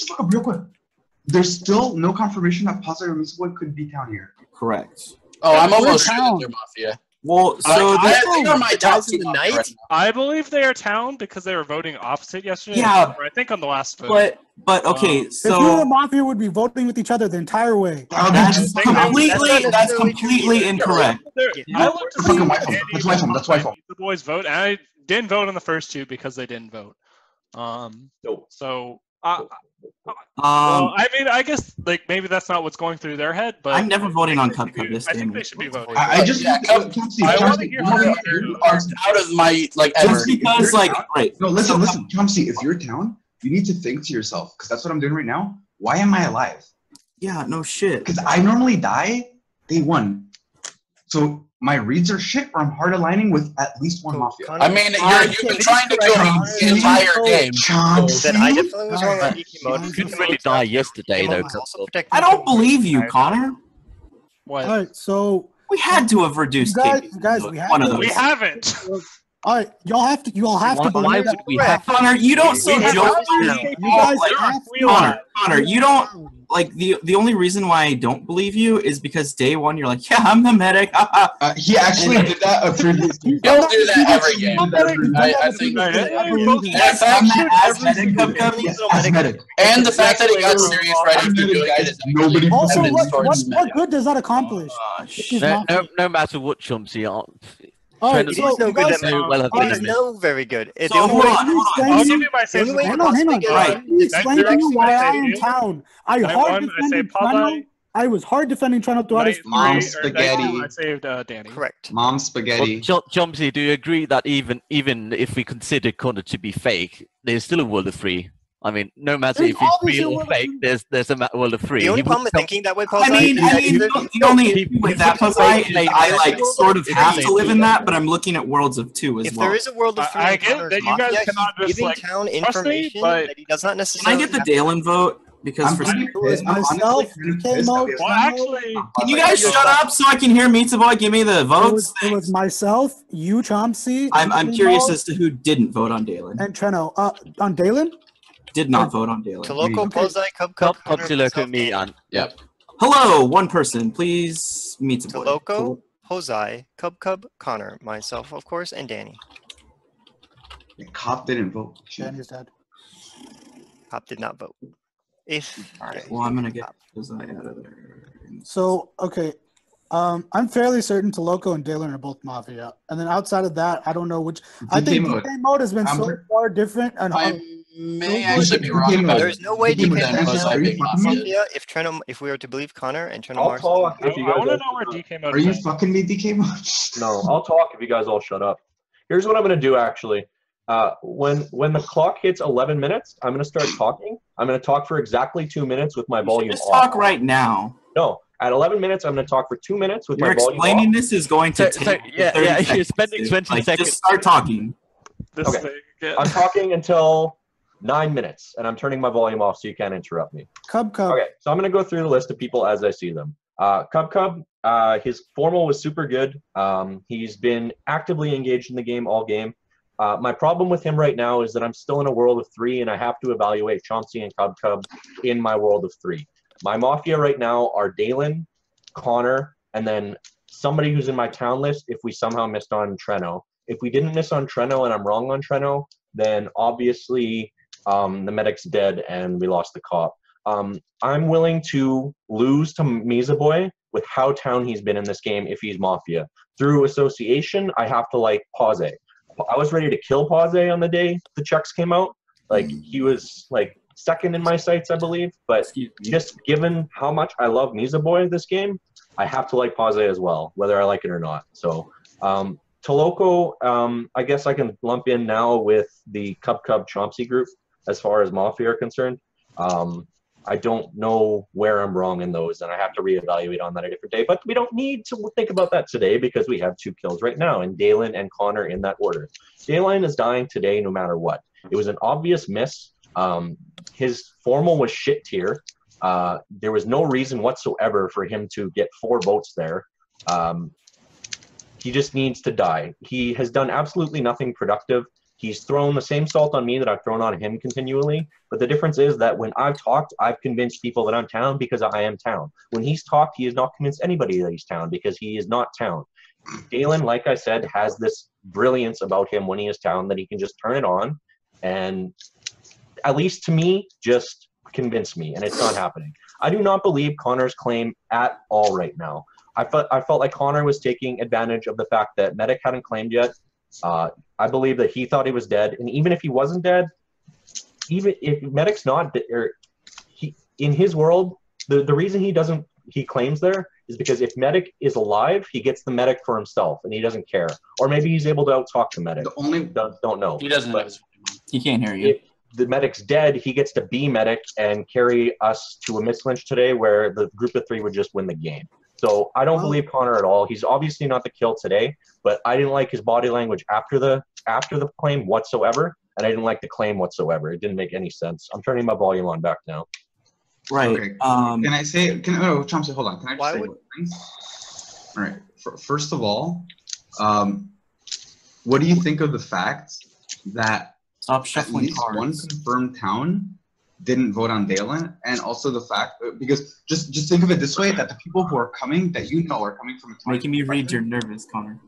fuck up real quick. There's still no confirmation that Pazai or Misaboy could be down here. Correct. Oh, I'm almost sure they're Mafia. Well, so I think are my top 2 night. right I believe they are town because they were voting opposite yesterday. Yeah, I think on the last vote. But okay, so if you and Mafia would be voting with each other the entire way. That's completely incorrect. I looked to see That's my fault. The boys vote, and I didn't vote on the first 2 because they didn't vote. So. Well, I mean, I guess like maybe that's not what's going through their head, but I'm never voting on Cup this I game. think they should be voting. I just I want to hear from you. out of my just because right. No, listen, Chomsky, if you're down, you need to think to yourself, because that's what I'm doing right now. Why am I alive? Yeah, no shit. Because I normally die day 1. So my reads are shit, or I'm hard aligning with at least one Mafia. I mean, you've been trying to kill me the entire game. Then I definitely was wrong on DK mode. You couldn't really die yesterday, though. I don't believe you, Connor. What? All right, so we had to have reduced you guys, one of those. We haven't. All right, y'all have to Why would we have Connor, you don't so joke. Connor, you don't like the only reason why I don't believe you is because day 1 you're like, yeah, I'm the medic. He actually did that a previous game. Don't do that every game. I think. And the fact that he got serious right after doing it is nobody. Also, what good does that accomplish? No matter what, Chomsky. Alright, It is no good. It is no very good. So hold on. I'll give you my save. Hang on. Right. Explain to me why I am town. I hard defended Treno. I was hard defending Treno throughout his Mom I spaghetti. saved Danny. Correct. Mom spaghetti. Well, Chomsy, do you agree that even if we consider Connor to be fake, there's still a world of 3? I mean, no matter if he's real or fake, there's a world of 3. The only problem with thinking that way, Paul, I mean, the only issue with that, Posai, is I like sort of have to live in that, but I'm looking at worlds of 2 as if well. there is a world of 3, I get that you guys cannot just giving like town trust me, information but that he does not Can necessarily. I get the Dalen vote? Because for some reason, myself, DK mode. well, actually, can you guys shut up so I can hear Meatza Boy give me the votes? It was myself, you, Chomsy. I'm curious as to who didn't vote on Dalen. And Treno. On Dalen? Did not vote on Dalen. Toloko, Posai, Cub, Toloko, me, and yep. Hello, one person, please. Meatza Boy. Toloko, Posai, Cub, Connor, myself, of course, and Danny. Cop didn't vote. Danny's dead. Cop did not vote. All right. Well, I'm gonna get Posai out of there. So okay, I'm fairly certain Toloko and Dalen are both Mafia, and then outside of that, I don't know which. I think DK mode has been so far different. And I may actually be wrong about There's no way DK mode is being Mafia if we were to believe Connor and Treno I'll Mars. talk if you guys. I want to know where DK mode Are is. you fucking me, DK mode? No, I'll talk if you guys all shut up. Here's what I'm gonna do actually. When the clock hits 11 minutes, I'm gonna start talking. I'm gonna talk for exactly 2 minutes with my volume Just off. talk right now. No, at 11 minutes, I'm gonna talk for 2 minutes with You're my volume explaining off. this is going to take 30 you're seconds, spending dude. 20 like, seconds. Just start talking. This Okay. thing. Yeah. I'm talking until 9 minutes, and I'm turning my volume off so you can't interrupt me. Cub. Okay, so I'm gonna go through the list of people as I see them. Cub, his formal was super good. He's been actively engaged in the game all game. My problem with him right now is that I'm still in a world of 3, and I have to evaluate Chomsy and Cub in my world of 3. My Mafia right now are Dalen, Connor, and then somebody who's in my town list if we somehow missed on Treno. If we didn't miss on Treno and I'm wrong on Treno, then obviously the medic's dead and we lost the cop. I'm willing to lose to Meatza Boy with how town he's been in this game if he's Mafia. Through association, I have to like Pause. I was ready to kill Pause on the day the checks came out. Like he was like second in my sights, I believe. But just given how much I love Meatza Boy this game, I have to like Pause as well, whether I like it or not. So Toloko, I guess I can lump in now with the Cub Chomsy group as far as Mafia are concerned. I don't know where I'm wrong in those, and I have to reevaluate on that a different day. But we don't need to think about that today because we have 2 kills right now, and Dalen and Connor in that order. Dalen is dying today no matter what. It was an obvious miss. His formal was shit tier. There was no reason whatsoever for him to get 4 votes there. He just needs to die. He has done absolutely nothing productive. He's thrown the same salt on me that I've thrown on him continually. But the difference is that when I've talked, I've convinced people that I'm town because I am town. When he's talked, he has not convinced anybody that he's town because he is not town. Dalen, like I said, has this brilliance about him when he is town that he can just turn it on and, at least to me, just convince me. And it's not happening. I do not believe Connor's claim at all right now. I felt like Connor was taking advantage of the fact that Medic hadn't claimed yet. I believe that he thought he was dead, and even if he wasn't dead, even if Medic's not, or he in his world, the reason he claims there is because if Medic is alive, he gets the Medic for himself, and he doesn't care, or maybe he's able to out-talk the Medic. The only don't know. He doesn't know. He can't hear you. If the Medic's dead, he gets to be Medic and carry us to a misclinch today, where the group of 3 would just win the game. So I don't believe Connor at all. He's obviously not the kill today, but I didn't like his body language after the claim whatsoever, and I didn't like the claim whatsoever. It didn't make any sense. I'm turning my volume on back now. Right. Okay. Can I say? Chomsy, hold on. Can I just say one thing? All right. First of all, what do you think of the fact that stop shuffling at least cards. one confirmed town didn't vote on Dalen, and also the fact because just think of it this way, that the people who are coming that you know are coming from a townie Making me read your nervous, Connor.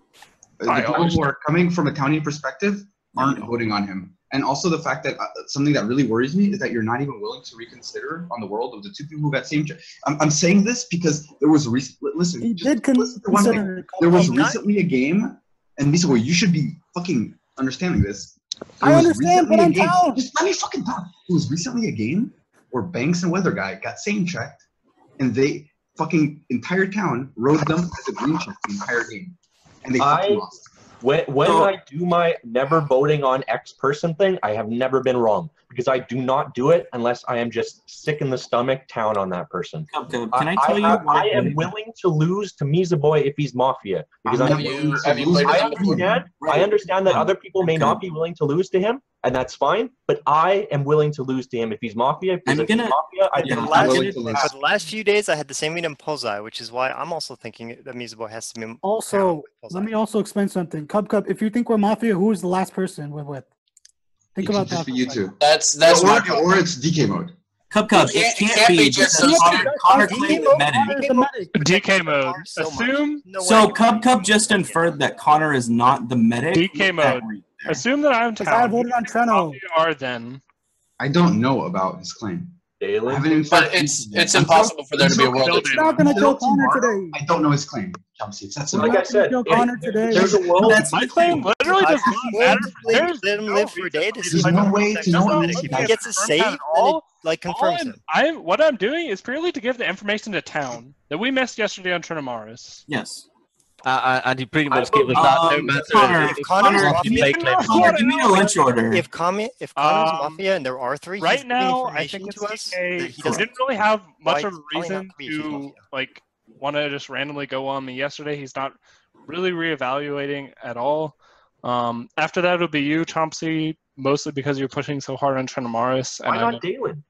the people who are coming from a townie perspective aren't voting on him. And also the fact that something that really worries me is that you're not even willing to reconsider on the world of the 2 people who got same. I'm saying this because there was listen. He did consider. There was recently a game, and Meatza Boy, you should be fucking understanding this. I understand, but I'm town. Just let me fucking talk. It was recently a game where Banks and Weather Guy got same checked, and fucking entire town rode them as a green check the entire game, and they fucking lost. When I do my never voting on X person thing, I have never been wrong because I do not do it unless I am just sick in the stomach down on that person. Can I tell you? I am willing to lose to Misa Boy if he's Mafia because I understand that other people may not be willing to lose to him, and that's fine. But I am willing to lose to him if he's Mafia. Because if he's Mafia, For the last few days, I had the same read on Polzai, which is why I'm also thinking that Misa Boy has to be. Also, let me also explain something. Cub, if you think we're Mafia, who's the last person we're with? Think about that. You too. That's or it's DK mode. Cub, it can't be just Connor claimed the medic. DK mode. Assume. So Cub just inferred that Connor is not the medic. DK mode. Assume that I'm town. I voted on Treno. Are then. I don't know about his claim. But it's impossible for there to be a world. It's not going to kill Connor today. I don't know his claim. Chelsea, that's like I said. Connor today. There's a world. My claim literally does not matter. Let him live for a day to see. There's no way to know if he gets a save, then it like confirms him. What I'm doing is purely to give the information to town that we missed yesterday on Trinomaris. Yes. And he pretty much gave us that. No matter if Connor's Mafia, give me a lunch order. If Connor's Mafia and there are 3, right now, I think it's DK. He didn't really have much of a reason to like want to just randomly go on me yesterday. He's not really reevaluating at all. After that, it'll be you, Chomsky, mostly because you're pushing so hard on Trinomaris. Why not Dalen?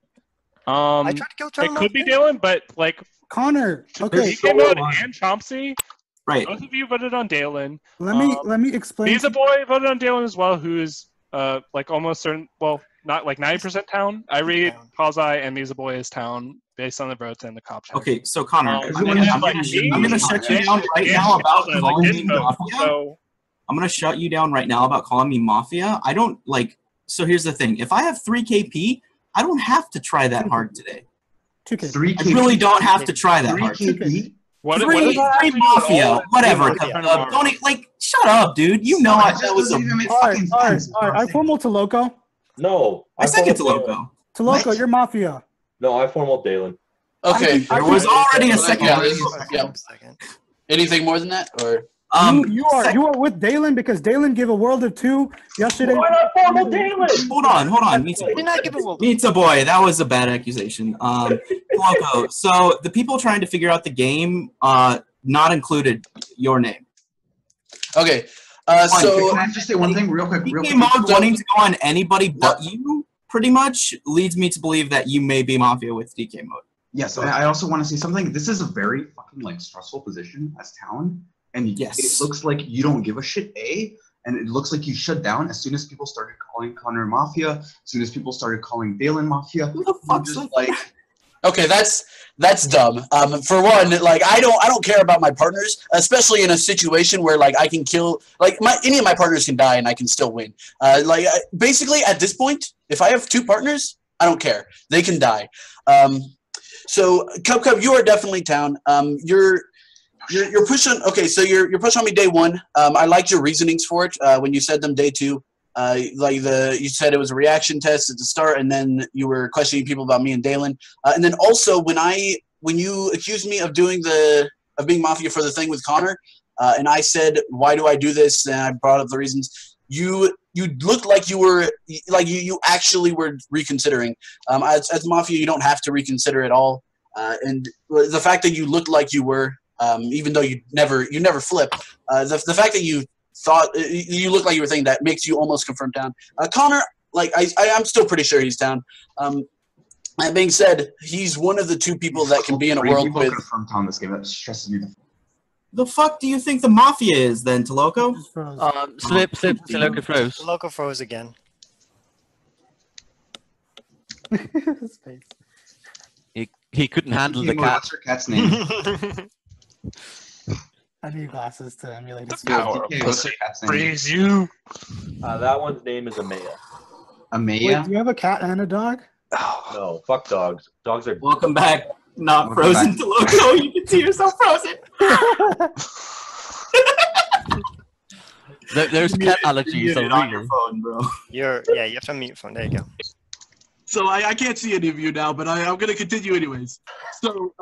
I tried to kill Trinomaris. It could be Dalen, but like Connor. Okay. DK mode and Chomsky. Right. Both of you voted on Dalen. Let me explain. Misa Boy voted on Dalen as well, who's like almost certain. Well, not like 90% town. I read Pazai and Misa Boy is town based on the votes and the cop check. Okay, so Connor, I'm gonna shut you down right now about calling me Mafia. I'm gonna shut you down right now about calling me Mafia. I don't like. So here's the thing: if I have 3 KP, I don't have to try that hard today. 2 KP. 3 KP. I really don't have to try that 3 hard. KP. Three Mafia, whatever. Don't like. Shut up, dude. You know that was a. All right. I formal to Loco. No, I second to Loco. To Loco, you're Mafia. No, I formal Dalen. Okay, there was already a second. Yeah. Anything more than that, or? You are with Dalen because Dalen gave a world of 2 yesterday. Why not formal Dalen? Hold on. Pizza Boy, that was a bad accusation. Loco. So the people trying to figure out the game, not included your name. Okay. So can I just say one thing real quick? DK mode wanting to go on anybody but you pretty much leads me to believe that you may be Mafia with DK mode. Yes, and I also want to say something. This is a very fucking like stressful position as town. And yes, it looks like you don't give a shit, and it looks like you shut down as soon as people started calling Connor Mafia, as soon as people started calling Dalen Mafia. Who the fuck's like? Okay, that's dumb. For one, like I don't care about my partners, especially in a situation where like I can kill any of my partners can die and I can still win. Basically at this point, if I have 2 partners, I don't care. They can die. So Cub, you are definitely town. You're pushing. Okay, so you're pushing on me day 1. I liked your reasonings for it when you said them day 2. You said it was a reaction test at the start, and then you were questioning people about me and Dalen. And then also when you accused me of being Mafia for the thing with Connor, and I said, why do I do this? And I brought up the reasons. You looked like you were you actually were reconsidering. As Mafia, you don't have to reconsider at all. And the fact that you looked like you were. Even though you never flip, the fact that you thought you look like you were thinking that makes you almost confirm down. Connor, like I'm still pretty sure he's down. That being said, he's one of the 2 people that can be in a world with. Confirmed down this game. That stresses me. The fuck do you think the Mafia is then, Toloco? Slip, Toloco froze. Toloco froze again. He couldn't handle the cat. What's your cat's name? I need glasses to emulate the power of freeze you. That one's name is Amaya. Amaya? Wait, do you have a cat and a dog? No, fuck dogs. Dogs are. Welcome back. Not frozen to Loco. You can see yourself frozen. There's cat allergies. On your phone, bro. You have to unmute your phone. There you go. So I can't see any of you now, but I'm going to continue anyways. So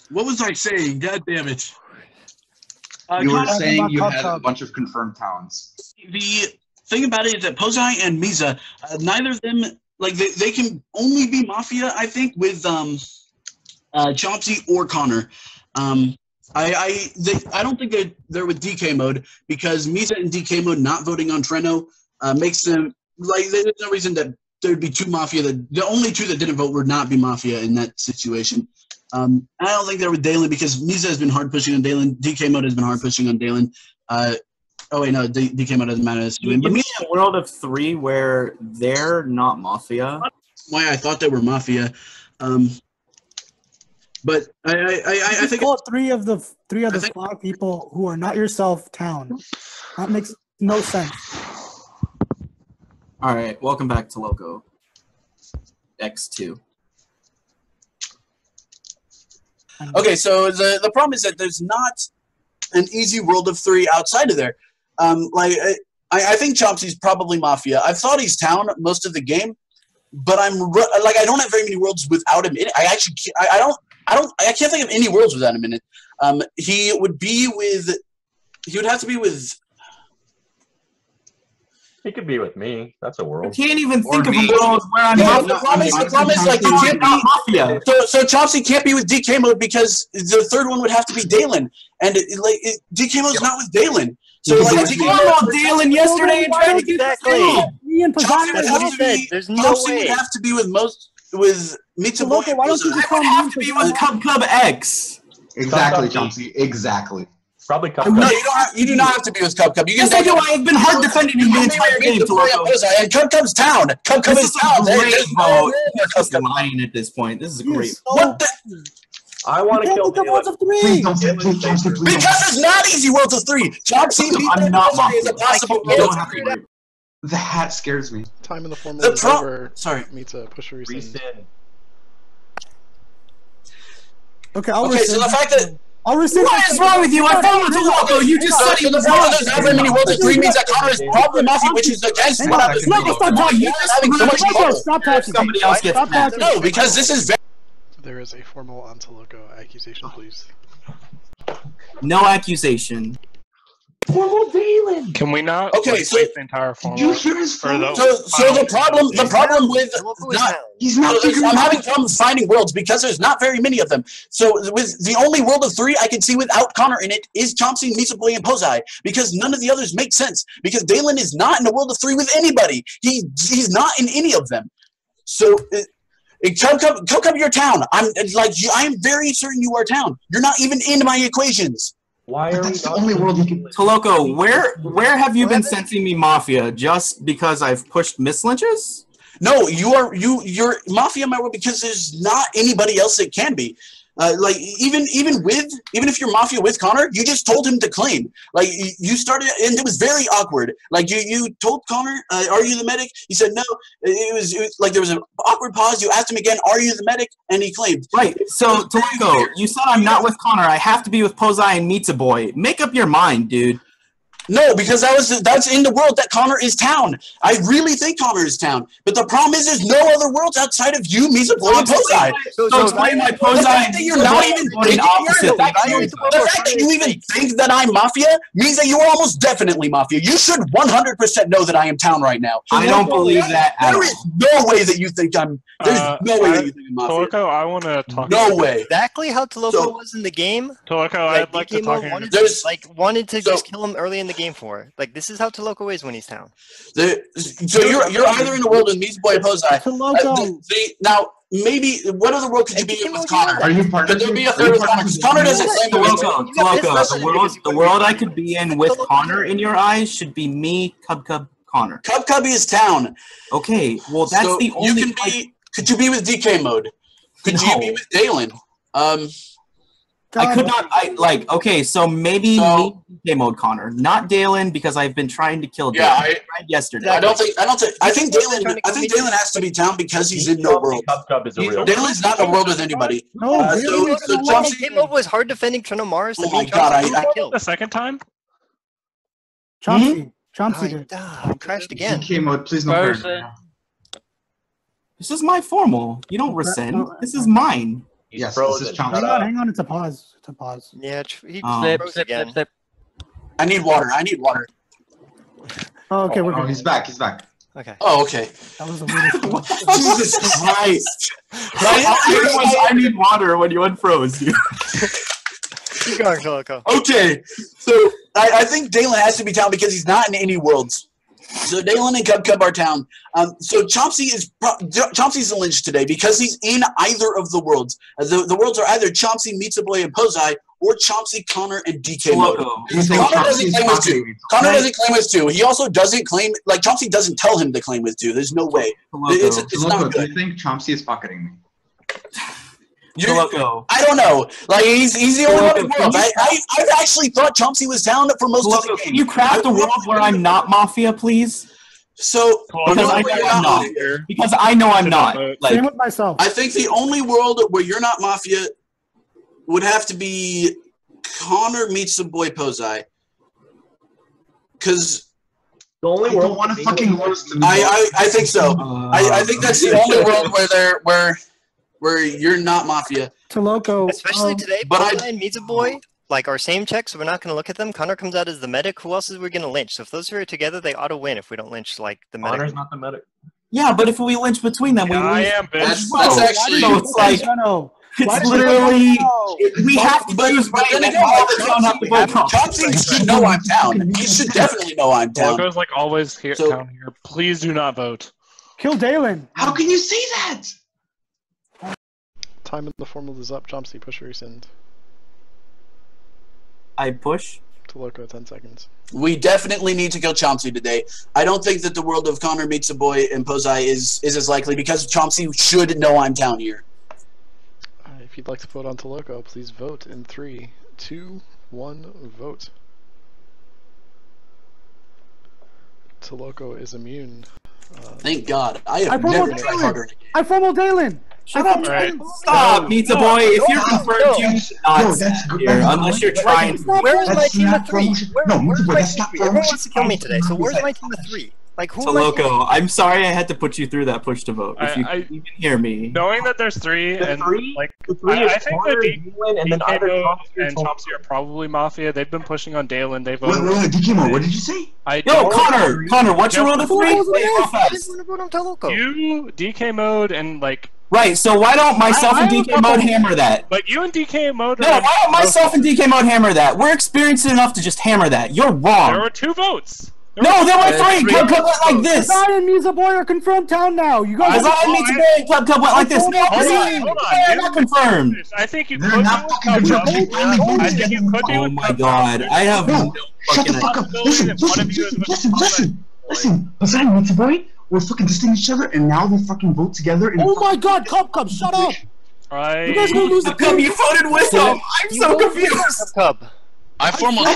what was I saying? God damn it. You were saying you had a bunch of confirmed towns. The thing about it is that Posai and Misa, neither of them, like they can only be Mafia, I think, with Chauncey or Connor. I don't think they're with DK mode because Misa and DK mode not voting on Treno makes them like there's no reason that there'd be two Mafia. The only two that didn't vote would not be Mafia in that situation. I don't think they're with Dalen because Misa has been hard pushing on Dalen. DK mode has been hard pushing on Dalen. Oh wait, no, DK mode doesn't matter. But me in a world of 3 where they're not Mafia. Why I thought they were Mafia. But I think call 3 of the 5 people who are not yourself town. That makes no sense. All right, welcome back to Loco. X2. Okay, so the problem is that there's not an easy world of 3 outside of there. I think Chomsky's probably Mafia. I've thought he's town most of the game, but I don't have very many worlds without him in it. I can't think of any worlds without him in it. He would have to be with. He could be with me. That's a world. I can't even think of a world where I'm not. The problem is like he can't be Mafia. So Chomsky can't be with DK mode because the third one would have to be Dalen, and DK mode's not with Dalen. So like DK mode Dalen yesterday and tried to get There's no way. Would have to be with Mitsuboy. Why don't you just call have to be with Cub X? Exactly, Chomsky. Exactly. Probably Cub. No, you do not have to be with Cub. You can yes, I do. I've been hard defending you the entire game. And Cub's town. Cub is town. Great vote. This is lying at this point. This is great. What the? I want to kill Worlds of 3. Because there's not easy worlds of 3. Chomsky I'm not Mafia. is a possible world of 3. The hat scares me. Time in the formula is over. Sorry. Me to push a resend. Okay, so the fact that I'll resend. What is wrong with you? I followed the Loco. You just said he was wrong. There's not very many worlds of 3 means that Connor is probably Mafia, which is against what I was Loco, stop talking. You're having so much trouble. Stop talking. Somebody else gets mad. No, because this is very. There is a formal onto Loco accusation, please. No accusation. Formal Dalen. Can we not? Okay, so the entire formal. Did you hear his So the problem with I'm having problems finding worlds because there's not very many of them. So with the only world of 3 I can see without Connor in it is Chomsky, Misaboy, and Posai because none of the others make sense because Dalen is not in a world of 3 with anybody. He's not in any of them. So. Come your town. I am very certain you are town. You're not even in my equations. Why are that's the only world you can. Toloco, where have you been sensing me Mafia? Just because I've pushed mislynches? No, you're Mafia in my world because there's not anybody else that can be. Even if you're Mafia with Connor, you just told him to claim. Like you started, and it was very awkward. Like you told Connor, "Are you the medic?" He said no. It was like there was an awkward pause. You asked him again, "Are you the medic?" And he claimed. Right. So Toloco, you said I'm not with Connor. I have to be with Posai and Mitsuboy. Make up your mind, dude. No, because that's in the world that Connor is town. I really think Connor is town. But the problem is there's no other worlds outside of you, Misaboy, and Posai. So explain my Posai and you're not even thinking the fact that you even think that I'm Mafia means that you are almost definitely Mafia. You should 100% know that I am town right now. I don't believe that at all. There is no way that you think I'm there's no way that you think I'm Mafia. Toloco, I want to talk No way. Exactly how Toloco was in the game. Toloco, I'd like to talk wanted to just kill him early in the game for. Like this is how Toloco is when he's town. So you're either in the world with Misaboy and Posai. Now maybe what other world could you be in with Connor? Are you part Could there be a third one? Connor doesn't claim the world I could be in with Connor in your eyes should be me, Cub, Connor. Cub is town. Okay, well that's so the only. You can be. Could you be with DK mode? Could you be with Dalen? I could not. Okay, so maybe me DK mode Connor, not Dalen, because I've been trying to kill Dalen. Yeah, yesterday. I think Dalen has to be town because he's in no world. Dalen's not in a world with anybody. No, DK mode was hard defending Trino Mars. Oh my god! I killed the second time. Chomsky did. I crashed again. DK mode, please no. This is my formal. You don't rescind. This is mine. Yes, this is Chomsky. Hang on, it's a pause. It's a pause. Yeah, he Slip. again. I need water. I need water. Oh, okay, we're Oh, good. he's back. He's back. Okay. Oh, okay. That was the weirdest one. Jesus Christ! I need water when you unfroze, dude. Keep going, Calico. Okay, so I think Dalen has to be town because he's not in any worlds. So Dalen and Cub are town. So Chomsky's the lynch today because he's in either of the worlds. The worlds are either Chomsky, Mitsuboy, and Posei, or Chomsky, Connor, and DK Mode. Connor doesn't claim his two. Connor doesn't claim his two. He also doesn't claim, like, Chomsky doesn't tell him to claim his two. There's no way. It's not good. Do you think Chomsky is pocketing me? I don't know. Like, he's the only one in the world. I've actually thought Chomsky was down for most of the game. Can you craft a world where I'm not Mafia, please? So because I know I'm not. Like, Same with myself. I think the only world where you're not Mafia would have to be Connor meets the boy Posei. Because the only world want to fucking lose to me. I think so. I think that's the only world where you're not Mafia. Toloco. Especially today, but Posei and Mitsuboy, like, our same checks, so we're not going to look at them. Connor comes out as the medic. Who else is we going to lynch? So if those two are together, they ought to win if we don't lynch, like, the medic. Connor's not the medic. Yeah, but if we lynch between them, we lose. I am, bitch. That's actually... So it's like... It's literally... We have to choose right, and all the town have to vote wrong. Chomsky should know I'm down. He should definitely know I'm down. Logo's like always here, down here. Please do not vote. Kill Dalen. How can you say that? Time in the formal is up. Chomsky, push or rescind. I push. Toloco, 10 seconds. We definitely need to kill Chomsky today. I don't think that the world of Connor meets a boy and Posei is as likely because Chomsky should know I'm down here. If you'd like to vote on Toloco, please vote in 3, 2, 1, vote. Toloco is immune. Thank God. I have never tried harder in a game. I formal Dalen. Shut up! Stop, Pizza Boy. If you're confirmed, you should not sit here unless you're trying. Where is my team of 3? Where's my team of 3? Everyone wants to kill me today, so where's my team of 3? Like, who Toloco, I'm sorry I had to put you through that push to vote. If you can even hear me. Knowing that there's 3, and like, I think that DK and then Chomsky are probably Mafia. They've been pushing on Dalen. They voted. Wait, DK Mo, what did you say? Yo, Connor, what's your rule of 3? I didn't want to vote on Toloco. You, DK Mode, and like. Right, so why don't myself and DK Mode hammer that? But you and DK Mode. No, why don't myself and DK Mode hammer that? We're experienced enough to just hammer that. You're wrong. There were 2 votes. No, there were 3. Club went like this. Posei and Mitsuboy are confirmed town now. You guys. Posei and Mitsuboy and Club went like this. No, they're not confirmed. I think you They're could not be fucking confirmed. I think you could be Oh with my God, I have no Shut the fuck up. Listen. Posei and Mitsuboy were fucking distinct each other, and now they fucking vote together. And Oh my God, Cub, shut up. Right. You guys are gonna lose the Cub, you voted with him. I'm so confused. Cub. I formally. You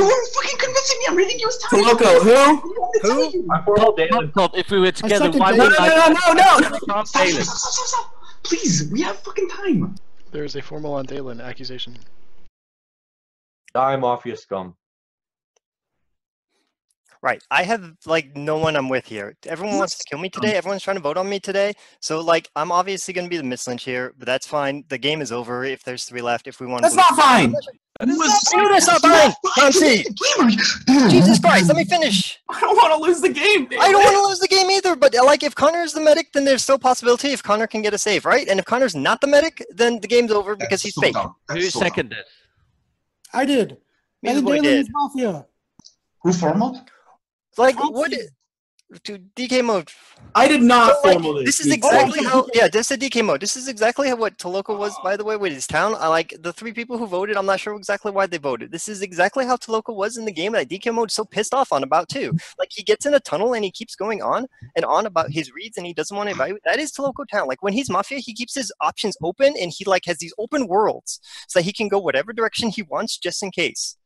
weren't fucking convincing me. I'm reading you as time. Toloco, who? I formal Dalen. If we were together, second why Dalen. wouldn't I? No. Stop. Please, we have fucking time. There is a formal on Dalen accusation. Die Mafia scum. Right. I have, like, no one I'm with here. Everyone wants to kill me today. Everyone's trying to vote on me today. So, like, I'm obviously going to be the mislynch here, but that's fine. The game is over if there's 3 left. If we want to. That's not fine. That's not fine. Chomsky. Jesus Christ, let me finish. I don't want to lose the game. I don't want to lose the game either, but, like, if Connor is the medic, then there's still a possibility if Connor can get a save, right? And if Connor's not the medic, then the game's over because he's fake. Who seconded? I did. I think Mitsuboy Dalen did. is Mafia. Who formal? Like, what? To DK Mode. I did not So, like, formally. this is exactly how. Yeah, this is DK Mode. This is exactly how what Toloco was, by the way, with his town. I like the 3 people who voted. I'm not sure exactly why they voted. This is exactly how Toloco was in the game that DK Mode is so pissed off on about too. Like, he gets in a tunnel and he keeps going on and on about his reads and he doesn't want to evaluate. That is Toloco town. Like, when he's Mafia, he keeps his options open and he like has these open worlds so that he can go whatever direction he wants just in case.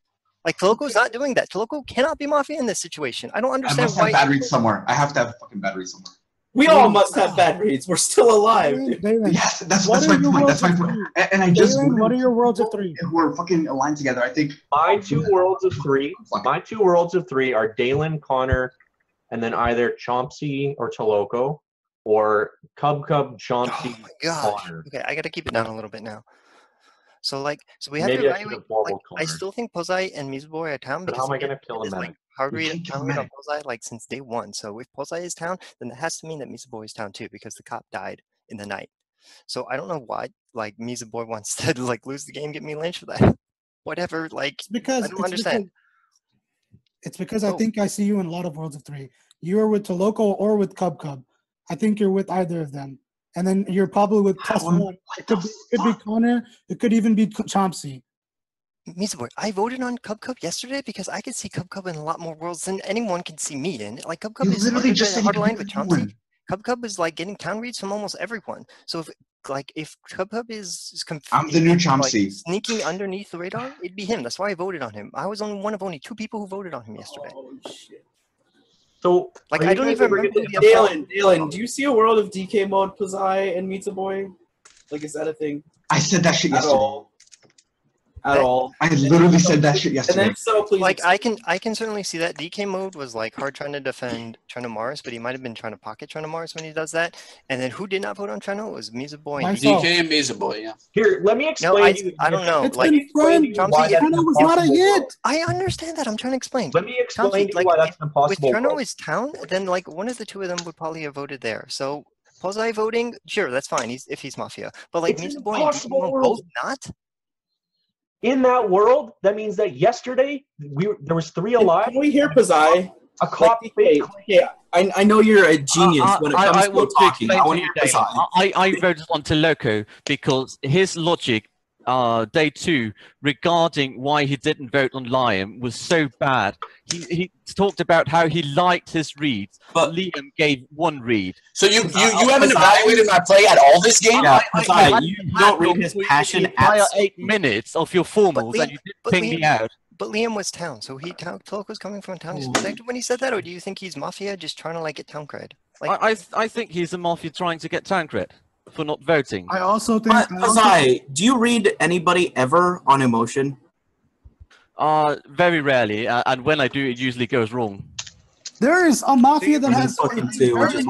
Like, Toloco's not doing that. Toloco cannot be Mafia in this situation. I don't I understand must why. have bad reads somewhere. I have to have fucking bad reads somewhere. We all must have bad reads. We're still alive. Dalen, Yes, that's what my are your point. worlds That's my of point. 3? And I just Dalen, what are your worlds of 3? we're fucking aligned together. I think My 2 worlds of 3. My 2 worlds of 3 are Dalen, Connor, and then either Chomsky or Toloco. or Cub, Chauncey, Oh my gosh. Connor. Okay, I got to keep it down a little bit now. So we have Maybe to I should evaluate. have forward I Connor. still think Posei and Mizuboy are town But how because am I going to kill a is medic? hard We read can't kill town a read on medic. Posei since day one. So if Posei is town, then that has to mean that Mizuboy is town too because the cop died in the night. So I don't know why Mizuboy wants to lose the game, get me lynched for that. Whatever. It's because I don't understand. It's because I think I see you in a lot of Worlds of 3. You are with Toloco or with Cub. I think you're with either of them. And then you're probably with +1. It could be Connor. It could even be Chomsky. Mizuboy, I voted on Cub yesterday because I could see Cub in a lot more worlds than anyone can see me in. Cub is literally just said hard you line could with be Chomsky. Cub is getting town reads from almost everyone. So if Cub is I'm the new Chomsky. sneaking underneath the radar, it'd be him. That's why I voted on him. I was one of only 2 people who voted on him yesterday. Oh shit. So I don't even remember. Dalen, do you see a world of DK mode Posei and Mizuboy? Is that a thing? I said that shit yesterday. At all. I literally said that shit yesterday. And if so, please. I can certainly see that. DK mode was hard trying to defend Trino Mars, but he might have been trying to pocket Trino Mars when he does that. And then who did not vote on Trino was Mizuboy. DK and Mizuboy, yeah. Here, let me explain. No, to you I don't know. It's been fun. Trino was not a hit. I understand that. I'm trying to explain. Let me explain to you why that's an impossible. If Trino is town, then one of the 2 of them would probably have voted there. So Posei voting, sure, that's fine. If he's Mafia, but Mizuboy and DK both not. In that world, that means that yesterday there was 3 alive. Can we hear Posei? A cop. I know you're a genius when it comes to talking. I want to hear Posei. I voted on Toloco because his logic, day 2, regarding why he didn't vote on Liam was so bad. He talked about how he liked his reads, but Liam gave 1 read. So you haven't evaluated my play at all this game? Yeah, you don't read his passion the entire 8 minutes of your formals, and you didn't ping me out. But Liam was town, so Toloco's coming from town. He's protected when he said that, or do you think he's Mafia just trying to get town cred? I think he's a Mafia trying to get town cred for not voting. I also think. Posei, do you read anybody ever on emotion? Very rarely, and when I do, it usually goes wrong. There is a Mafia that has fucking 2, which is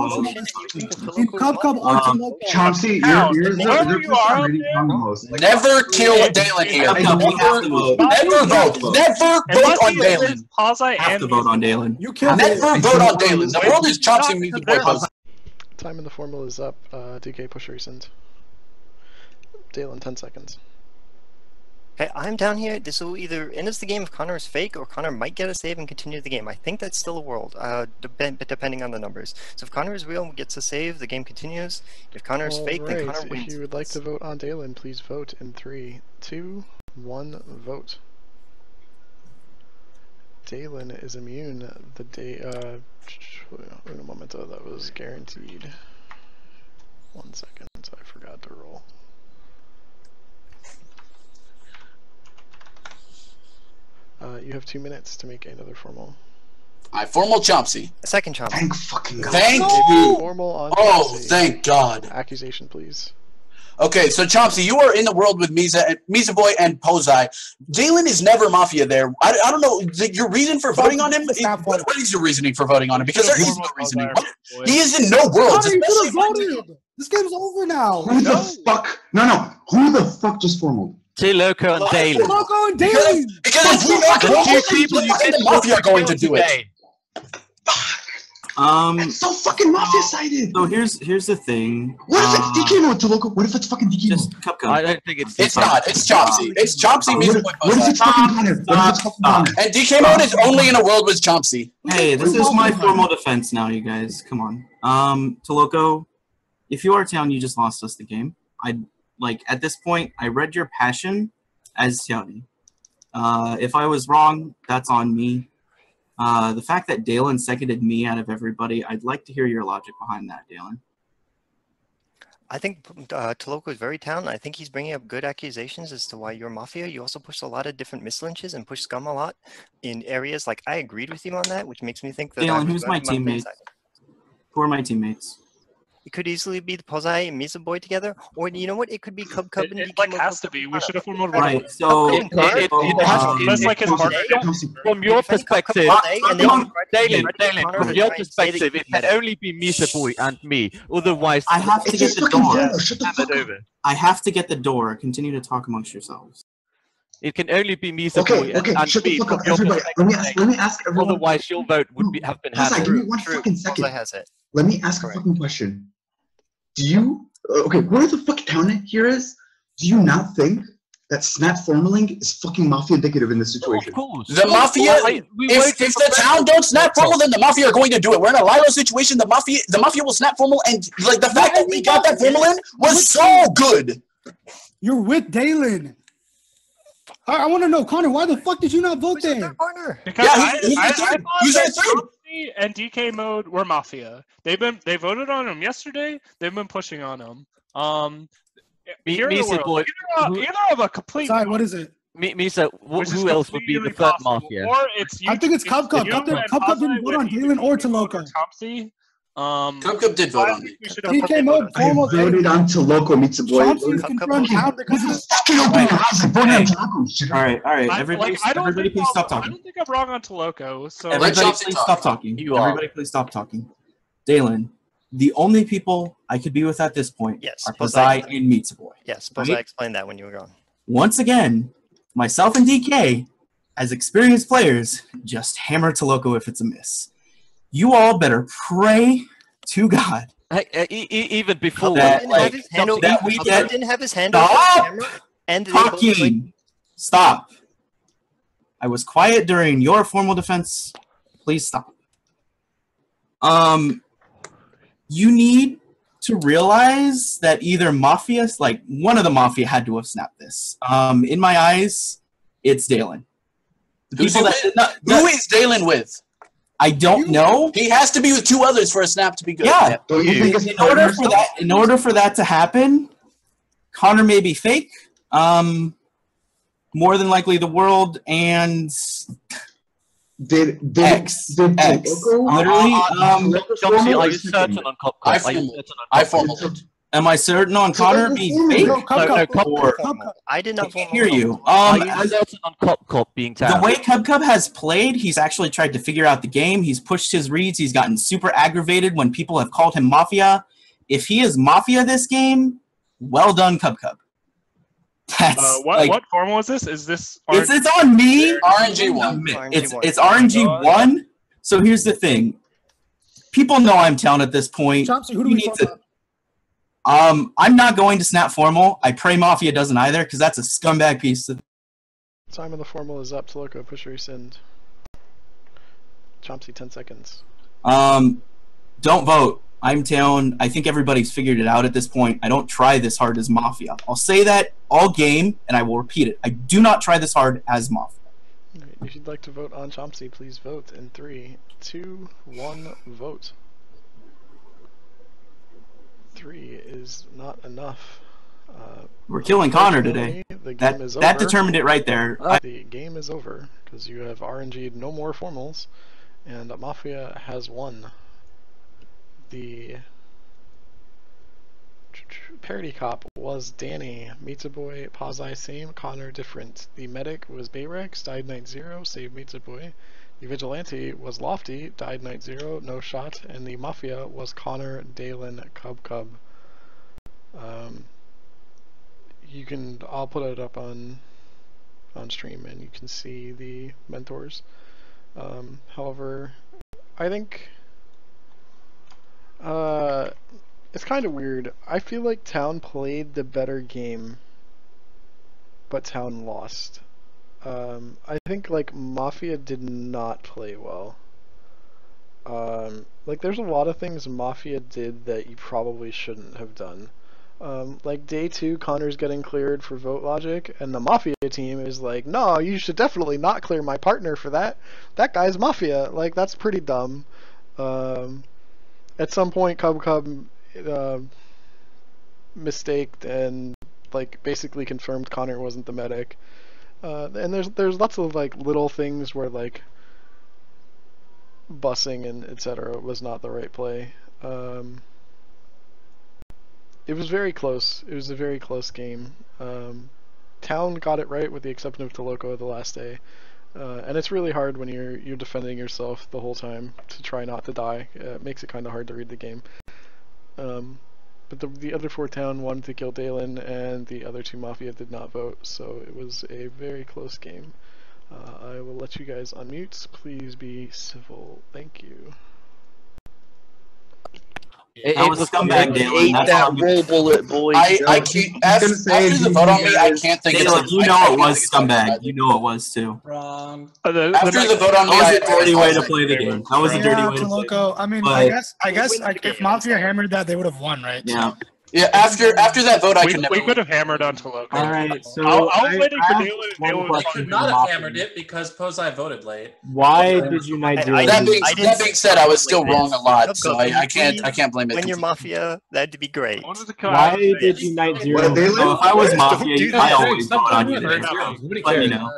in Cub or Toloco. Chomsky, you're the most. Never kill Dalen here. Never vote. Never vote on Dalen. Have to vote on Dalen. You killed Never vote on Dalen. The world is Chomsky Mizuboy. Time in the formal is up. DK push recent. Dalen, 10 seconds. Okay, I'm down here. This will either end us the game if Connor is fake, or Connor might get a save and continue the game. I think that's still a world, depending on the numbers. So if Connor is real and gets a save, the game continues. If Connor is fake, then Connor wins. If you would like to vote on Dalen, please vote in 3, 2, 1, vote. Dalen is immune the day, un momento, that was guaranteed. 1 second, I forgot to roll. You have 2 minutes to make another formal. Formal Chomsky. A second Chomsky. Thank fucking God. Thank you. Formal on Oh, Chomsky. thank God. Accusation, please. Okay, so Chomsky, you are in the world with Mizuboy and Posei. Dalen is never Mafia there. I don't know, your reason for voting on him? What is your reasoning for voting on him? Because there is no reasoning. He is in no worlds. This game's over now. Who the fuck? No. Who the fuck just formaled? Toloco and Dalen. Toloco and Dalen. Because the 2 people you think Mafia are going to do it. It's so fucking Mafia-sided. So here's the thing. What if it's DK mode, Toloco? What if it's fucking DK mode? Cub. I don't think it's. It's not. It's Chomsky. It's Chomsky. What if it's fucking Connor? And DK mode is only in a world with Chomsky. Hey, this is my formal defense now, you guys. Come on. Toloco, if you are town, you just lost us the game. At this point, I read your passion as Townie. If I was wrong, that's on me. The fact that Dalen seconded me out of everybody, I'd like to hear your logic behind that, Dalen. I think Toloco is very town. I think he's bringing up good accusations as to why you're Mafia. You also pushed a lot of different mislynches and pushed Scum a lot in areas I agreed with you on that, which makes me think that. Dalen, who's my teammate? Who are my teammates? It could easily be the Posai and Misa Boy together, or you know what? It could be Cub and It like has to be. We should have formed one. Right. So that's like his partnership. From your perspective, Dalen, from your perspective, it can only be Misa Boy and me. Otherwise, I have to get the door. I have to get the door. Continue to talk amongst yourselves. It can only be Misa Boy and me from your perspective. Let me ask everyone. Otherwise, your vote would have been Posai, handled. give me one fucking second. Let me ask a fucking question. Do you, where the fuck town it here is, do you not think that snap formaling is fucking Mafia indicative in this situation? Of course. The Mafia, if the town don't snap formal, then the Mafia are going to do it. We're in a Lilo situation, the Mafia will snap formal, and like the fact that we got that formal in was so good. You're with Dalen. I want to know, Connor, why the fuck did you not vote there? Because I thought and DK mode were Mafia. They voted on him yesterday. They've been pushing on him. Misa Boy, either of a complete. Sorry, what is it? Misa, who else would be the third Mafia? Or it's you, I think it's Cub. Cub didn't vote on Dalen or Toloco. Cub did vote on me. DK mode I voted on Toloco Misa Boy. Chomsky's confirmed town because of All right. Everybody, please stop I talking. don't think I'm wrong on Toloco. So Everybody, please stop talking. Everybody, please stop talking. Dalen, the only people I could be with at this point are Posai and Misa Boy. Yes, Posai explained that when you were gone. Once again, myself and DK, as experienced players, just hammer Toloco if it's a miss. You all better pray to God. Even before that, didn't have his hand over the camera, and talking. Stop. I was quiet during your formal defense. Please stop. You need to realize that either Mafia, like one of the Mafia, had to have snapped this. In my eyes, it's Dalen. Who is Dalen with? I don't know. He has to be with two others for a snap to be good. Yeah. In order for that to happen, Connor may be fake. More than likely, the world and X. Literally, Chomsky, are you certain on Cop? I formaled. Am I certain on Connor being fake? No, I did not hear you. Are you certain on Cop being tapped? The way Cub has played, he's actually tried to figure out the game. He's pushed his reads. He's gotten super aggravated when people have called him Mafia. If he is Mafia this game, well done, Cub. That's what form was this? Is this? It's on me. RNG1. It's RNG1. So here's the thing. People know I'm town at this point. Chomsky, who do we talk about? I'm not going to snap formal. I pray Mafia doesn't either, because that's a scumbag piece. Time of the formal is up. Toloco, push rescind. Chomsky, 10 seconds. Don't vote. I'm town. I think everybody's figured it out at this point. I don't try this hard as Mafia. I'll say that all game, and I will repeat it. I do not try this hard as Mafia. Right, if you'd like to vote on Chomsky, please vote in 3, 2, 1, vote. 3 is not enough. We're killing Connor today. That determined it right there. The game is over because you have RNG'd no more formals, and Mafia has won. The Parity Cop was Danny, Misa Boy, Posai same, Connor different. The medic was Bayrex, died 9-0, saved Misa Boy. The Vigilante was Lofty, died 9-0, no shot, and the Mafia was Connor, Dalen, Cub. I'll put it up on stream and you can see the mentors. However, I think it's kind of weird. I feel like Town played the better game, but Town lost. I think like Mafia did not play well. Like there's a lot of things Mafia did that you probably shouldn't have done. Like day 2, Connor's getting cleared for vote logic, and the Mafia team is like, no, you should definitely not clear my partner for that. That guy's Mafia. Like that's pretty dumb. At some point, Cub mistaked and like basically confirmed Connor wasn't the medic. And there's lots of like little things where like busing and etc. was not the right play. It was very close. It was a very close game. Town got it right with the exception of Toloco the last day. And it's really hard when you're defending yourself the whole time to try not to die. It makes it kind of hard to read the game. But the other 4 Town wanted to kill Dalen, and the other 2 Mafia did not vote, so it was a very close game. I will let you guys unmute. Please be civil. Thank you. It was scumbag, Dalen. Ate that roll bullet, boy. I can't. After the vote on me, I can't think Dalen, it's. you know it was scumbag. You know it was too. Wrong. After the vote on me, that was a dirty way to play the game. That was a dirty way to play. Toloco, I mean, But- I guess like, if Mafia hammered that, they would have won, right? Yeah. Yeah. After that vote, I could never. We could have hammered on Toloco. All right, so I was waiting for have Dalen, and one Dalen was We question could for not have Mafia. hammered it because Posei voted late. Why did you not do That being, it? that being said, I was still wrong a lot, so I can't blame it. When you're Mafia, that'd be great. Why did you not do Well, it? if I was Mafia, I always vote on you. Nobody Let me cares. know.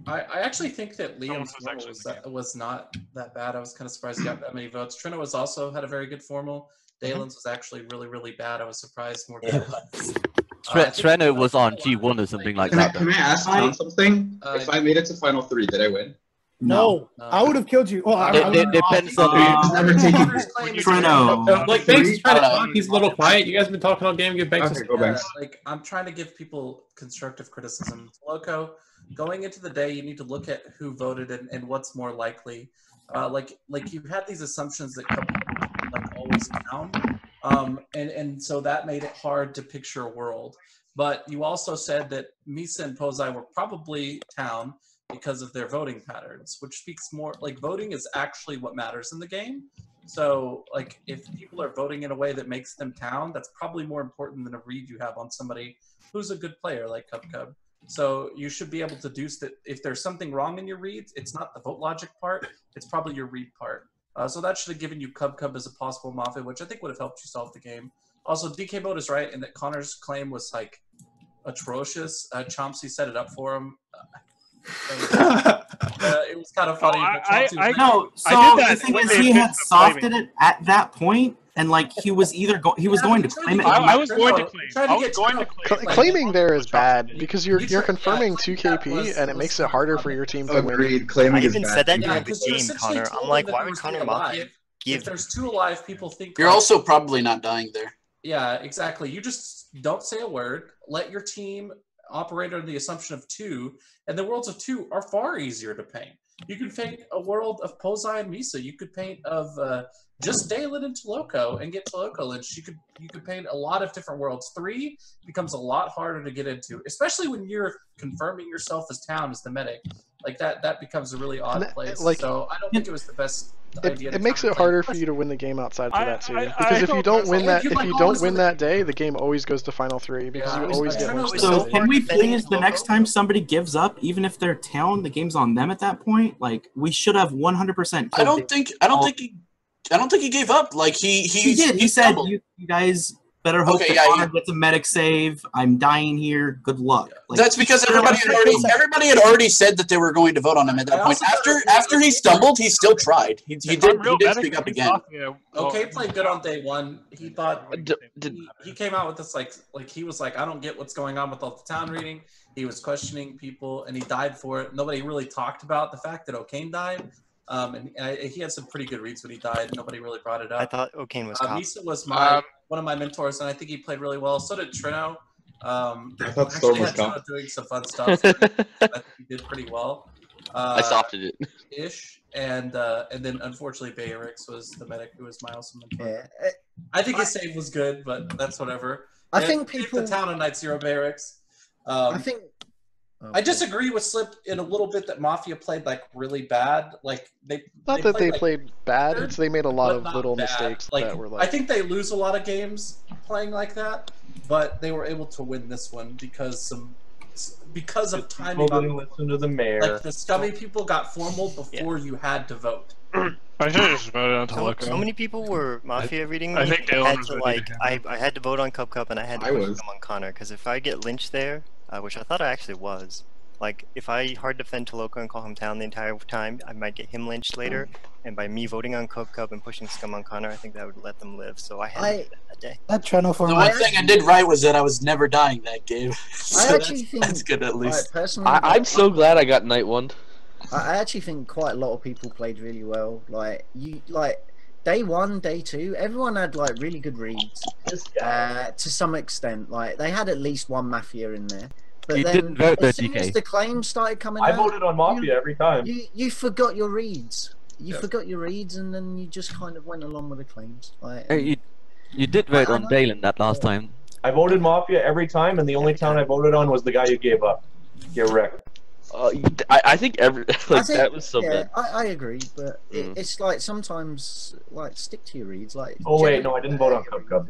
I actually think that Liam's formal was not that bad. I was kind of surprised he got that many votes. Trina was also had a very good formal. Dalen's was actually really, really bad. I was surprised more. Treno was on G1 or something like that. Can I ask Tom something? If I made it to final 3, did I win? No, I would have killed you. Oh, It depends on never taken Treno. Like Banks is trying to talk. He's a little quiet. You guys been talking all game. Give Banks. Okay, go Banks. Like I'm trying to give people constructive criticism. Loco, going into the day, you need to look at who voted and what's more likely. Like you had these assumptions that come like always down, and so that made it hard to picture a world. But you also said that Misa and Posei were probably Town because of their voting patterns, which speaks more like voting is actually what matters in the game. So like if people are voting in a way that makes them Town, that's probably more important than a read you have on somebody who's a good player like Cub. So you should be able to deduce that if there's something wrong in your reads, it's not the vote logic part, it's probably your read part. So that should have given you Cub as a possible Mafia, which I think would have helped you solve the game. Also, DK Boat is right in that Connor's claim was like atrocious. Chomsky set it up for him. It was kind of funny. The thing is, he had softed it at that point, and like he was going to claim it. I was going to claim. Claiming there is bad because you're confirming 2 KP and it makes it harder for your team to win. Agreed. Claiming I is even bad. said that during the game, Connor. I'm like, why would Connor Mafia give? If there's 2 alive, people think You're also probably not dying there. Yeah, exactly. You just don't say a word. Let your team operate under the assumption of 2, and the worlds of 2 are far easier to paint. You can paint a world of Posei and Misa. You could paint of just Dalen and Toloco and get Toloco Lynch. You could paint a lot of different worlds. 3 becomes a lot harder to get into, especially when you're confirming yourself as Town as the medic. Like that becomes a really odd place. Like, so I don't think it was the best idea. It makes it harder for you to win the game outside for that too. Because if you don't win that day, the game always goes to final 3 because you always get one. So can we please, the next time somebody gives up, even if they're Town, the game's on them at that point. Like we should have 100%. I don't think he gave up. Like he did. He said, "You guys better hope that Connor gets a medic save. I'm dying here. Good luck." Like, that's because everybody had already said that they were going to vote on him at that point. After he stumbled, he still tried. He did speak up again. Okay, played good on day 1. He thought he came out with this like he was like, I don't get what's going on with all the Town reading. He was questioning people, and he died for it. Nobody really talked about the fact that O'Kane died. And he had some pretty good reads when he died. Nobody really brought it up. I thought O'Kane was top. Misa was one of my mentors, and I think he played really well. So did Trino. I thought Storm was top. Doing some fun stuff. I think he did pretty well. I softed it. Ish, and then unfortunately Bayerix was the medic who was my awesome mentor. Yeah. I think his save was good, but that's whatever. I think people the Town on Night 0 Bayerix. I disagree with Slip in a little bit that Mafia played like really bad. Like they played bad. It's they made a lot of little mistakes that were like. I think they lose a lot of games playing like that, but they were able to win this one because of timing. Listen to the mayor. Like the scummy people got formal before you had to vote. I should have just voted on Toloco. So many people were Mafia reading me. I think Dalen was ready to I had to vote on Cup and I had to vote on Connor because if I get lynched there, which I thought I actually was, Like, if I hard defend Toloco and call him town the entire time, I might get him lynched later. And by me voting on Cub and pushing Scum on Connor, I think that would let them live. So I had that day. That Treno The one thing I did right was that I was never dying that game. So I actually think that's good at least. personally, I'm so glad I got night one. I actually think quite a lot of people played really well. Day 1, day 2, everyone had like really good reads. To some extent, like they had at least one Mafia in there. But You then, didn't vote as though, soon as DK. the claims started coming I out, voted on Mafia every time. You forgot your reads. You forgot your reads, and then you just kind of went along with the claims. Like, You did vote on Dalen that last time. I voted Mafia every time, and the only town I voted on was the guy who gave up. Get wrecked. I think that was so bad. I agree, but it's like sometimes like stick to your reads. Like, Oh wait, no, I didn't vote on Cub.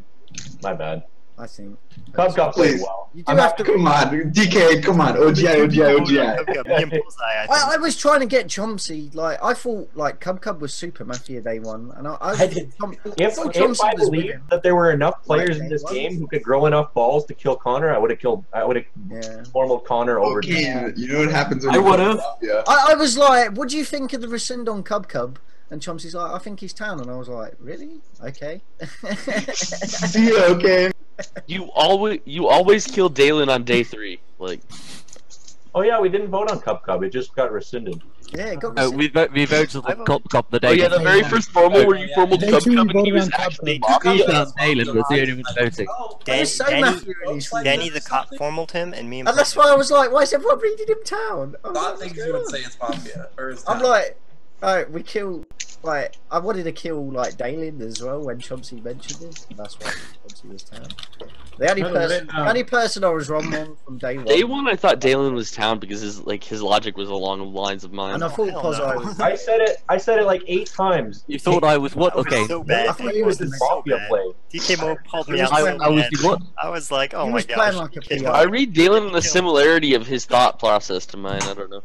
My bad. I think Cub played Please. well. You do have to. Come on, DK, come on, OGI. I was trying to get Chomsy. Like I thought, like Cub was super Mafia day 1, and I did. thought If I was with believed him. that there were enough players in this Right, game who could grow enough balls to kill Connor, I would have normal Connor over. Okay, you know what happens when I you would have. Yeah. I was like, what do you think of the rescind on Cub? And Chomsy's like, I think he's town, and I was like, really? Okay. See you, okay. You always kill Dalen on day 3. Like. Oh yeah, we didn't vote on Cub. It just got rescinded. Yeah, it got We voted on Cub the day. Oh yeah, the very first formal where you formaled Cub and he was actually Dalen was the only one voting. Danny the cop formaled him, and me and. And that's why I was like, why is everyone reading him town? Thought things you would say it's Mafia. Or it's I'm town. like, alright, we kill. Like, I wanted to kill like Dalen as well when Chomsy mentioned it. That's why Chomsy was town. The only person I was wrong on from day 1. Day 1, I thought Dalen was town because his logic was along the lines of mine. And I thought was. I said it like 8 times. You thought I was what? Okay. So bad. I thought he was in Mafia play. DK Mo called me out. I was the what? I was like, oh He my was playing gosh. like a PR. I read Dalen in the similarity of his thought process to mine. I don't know.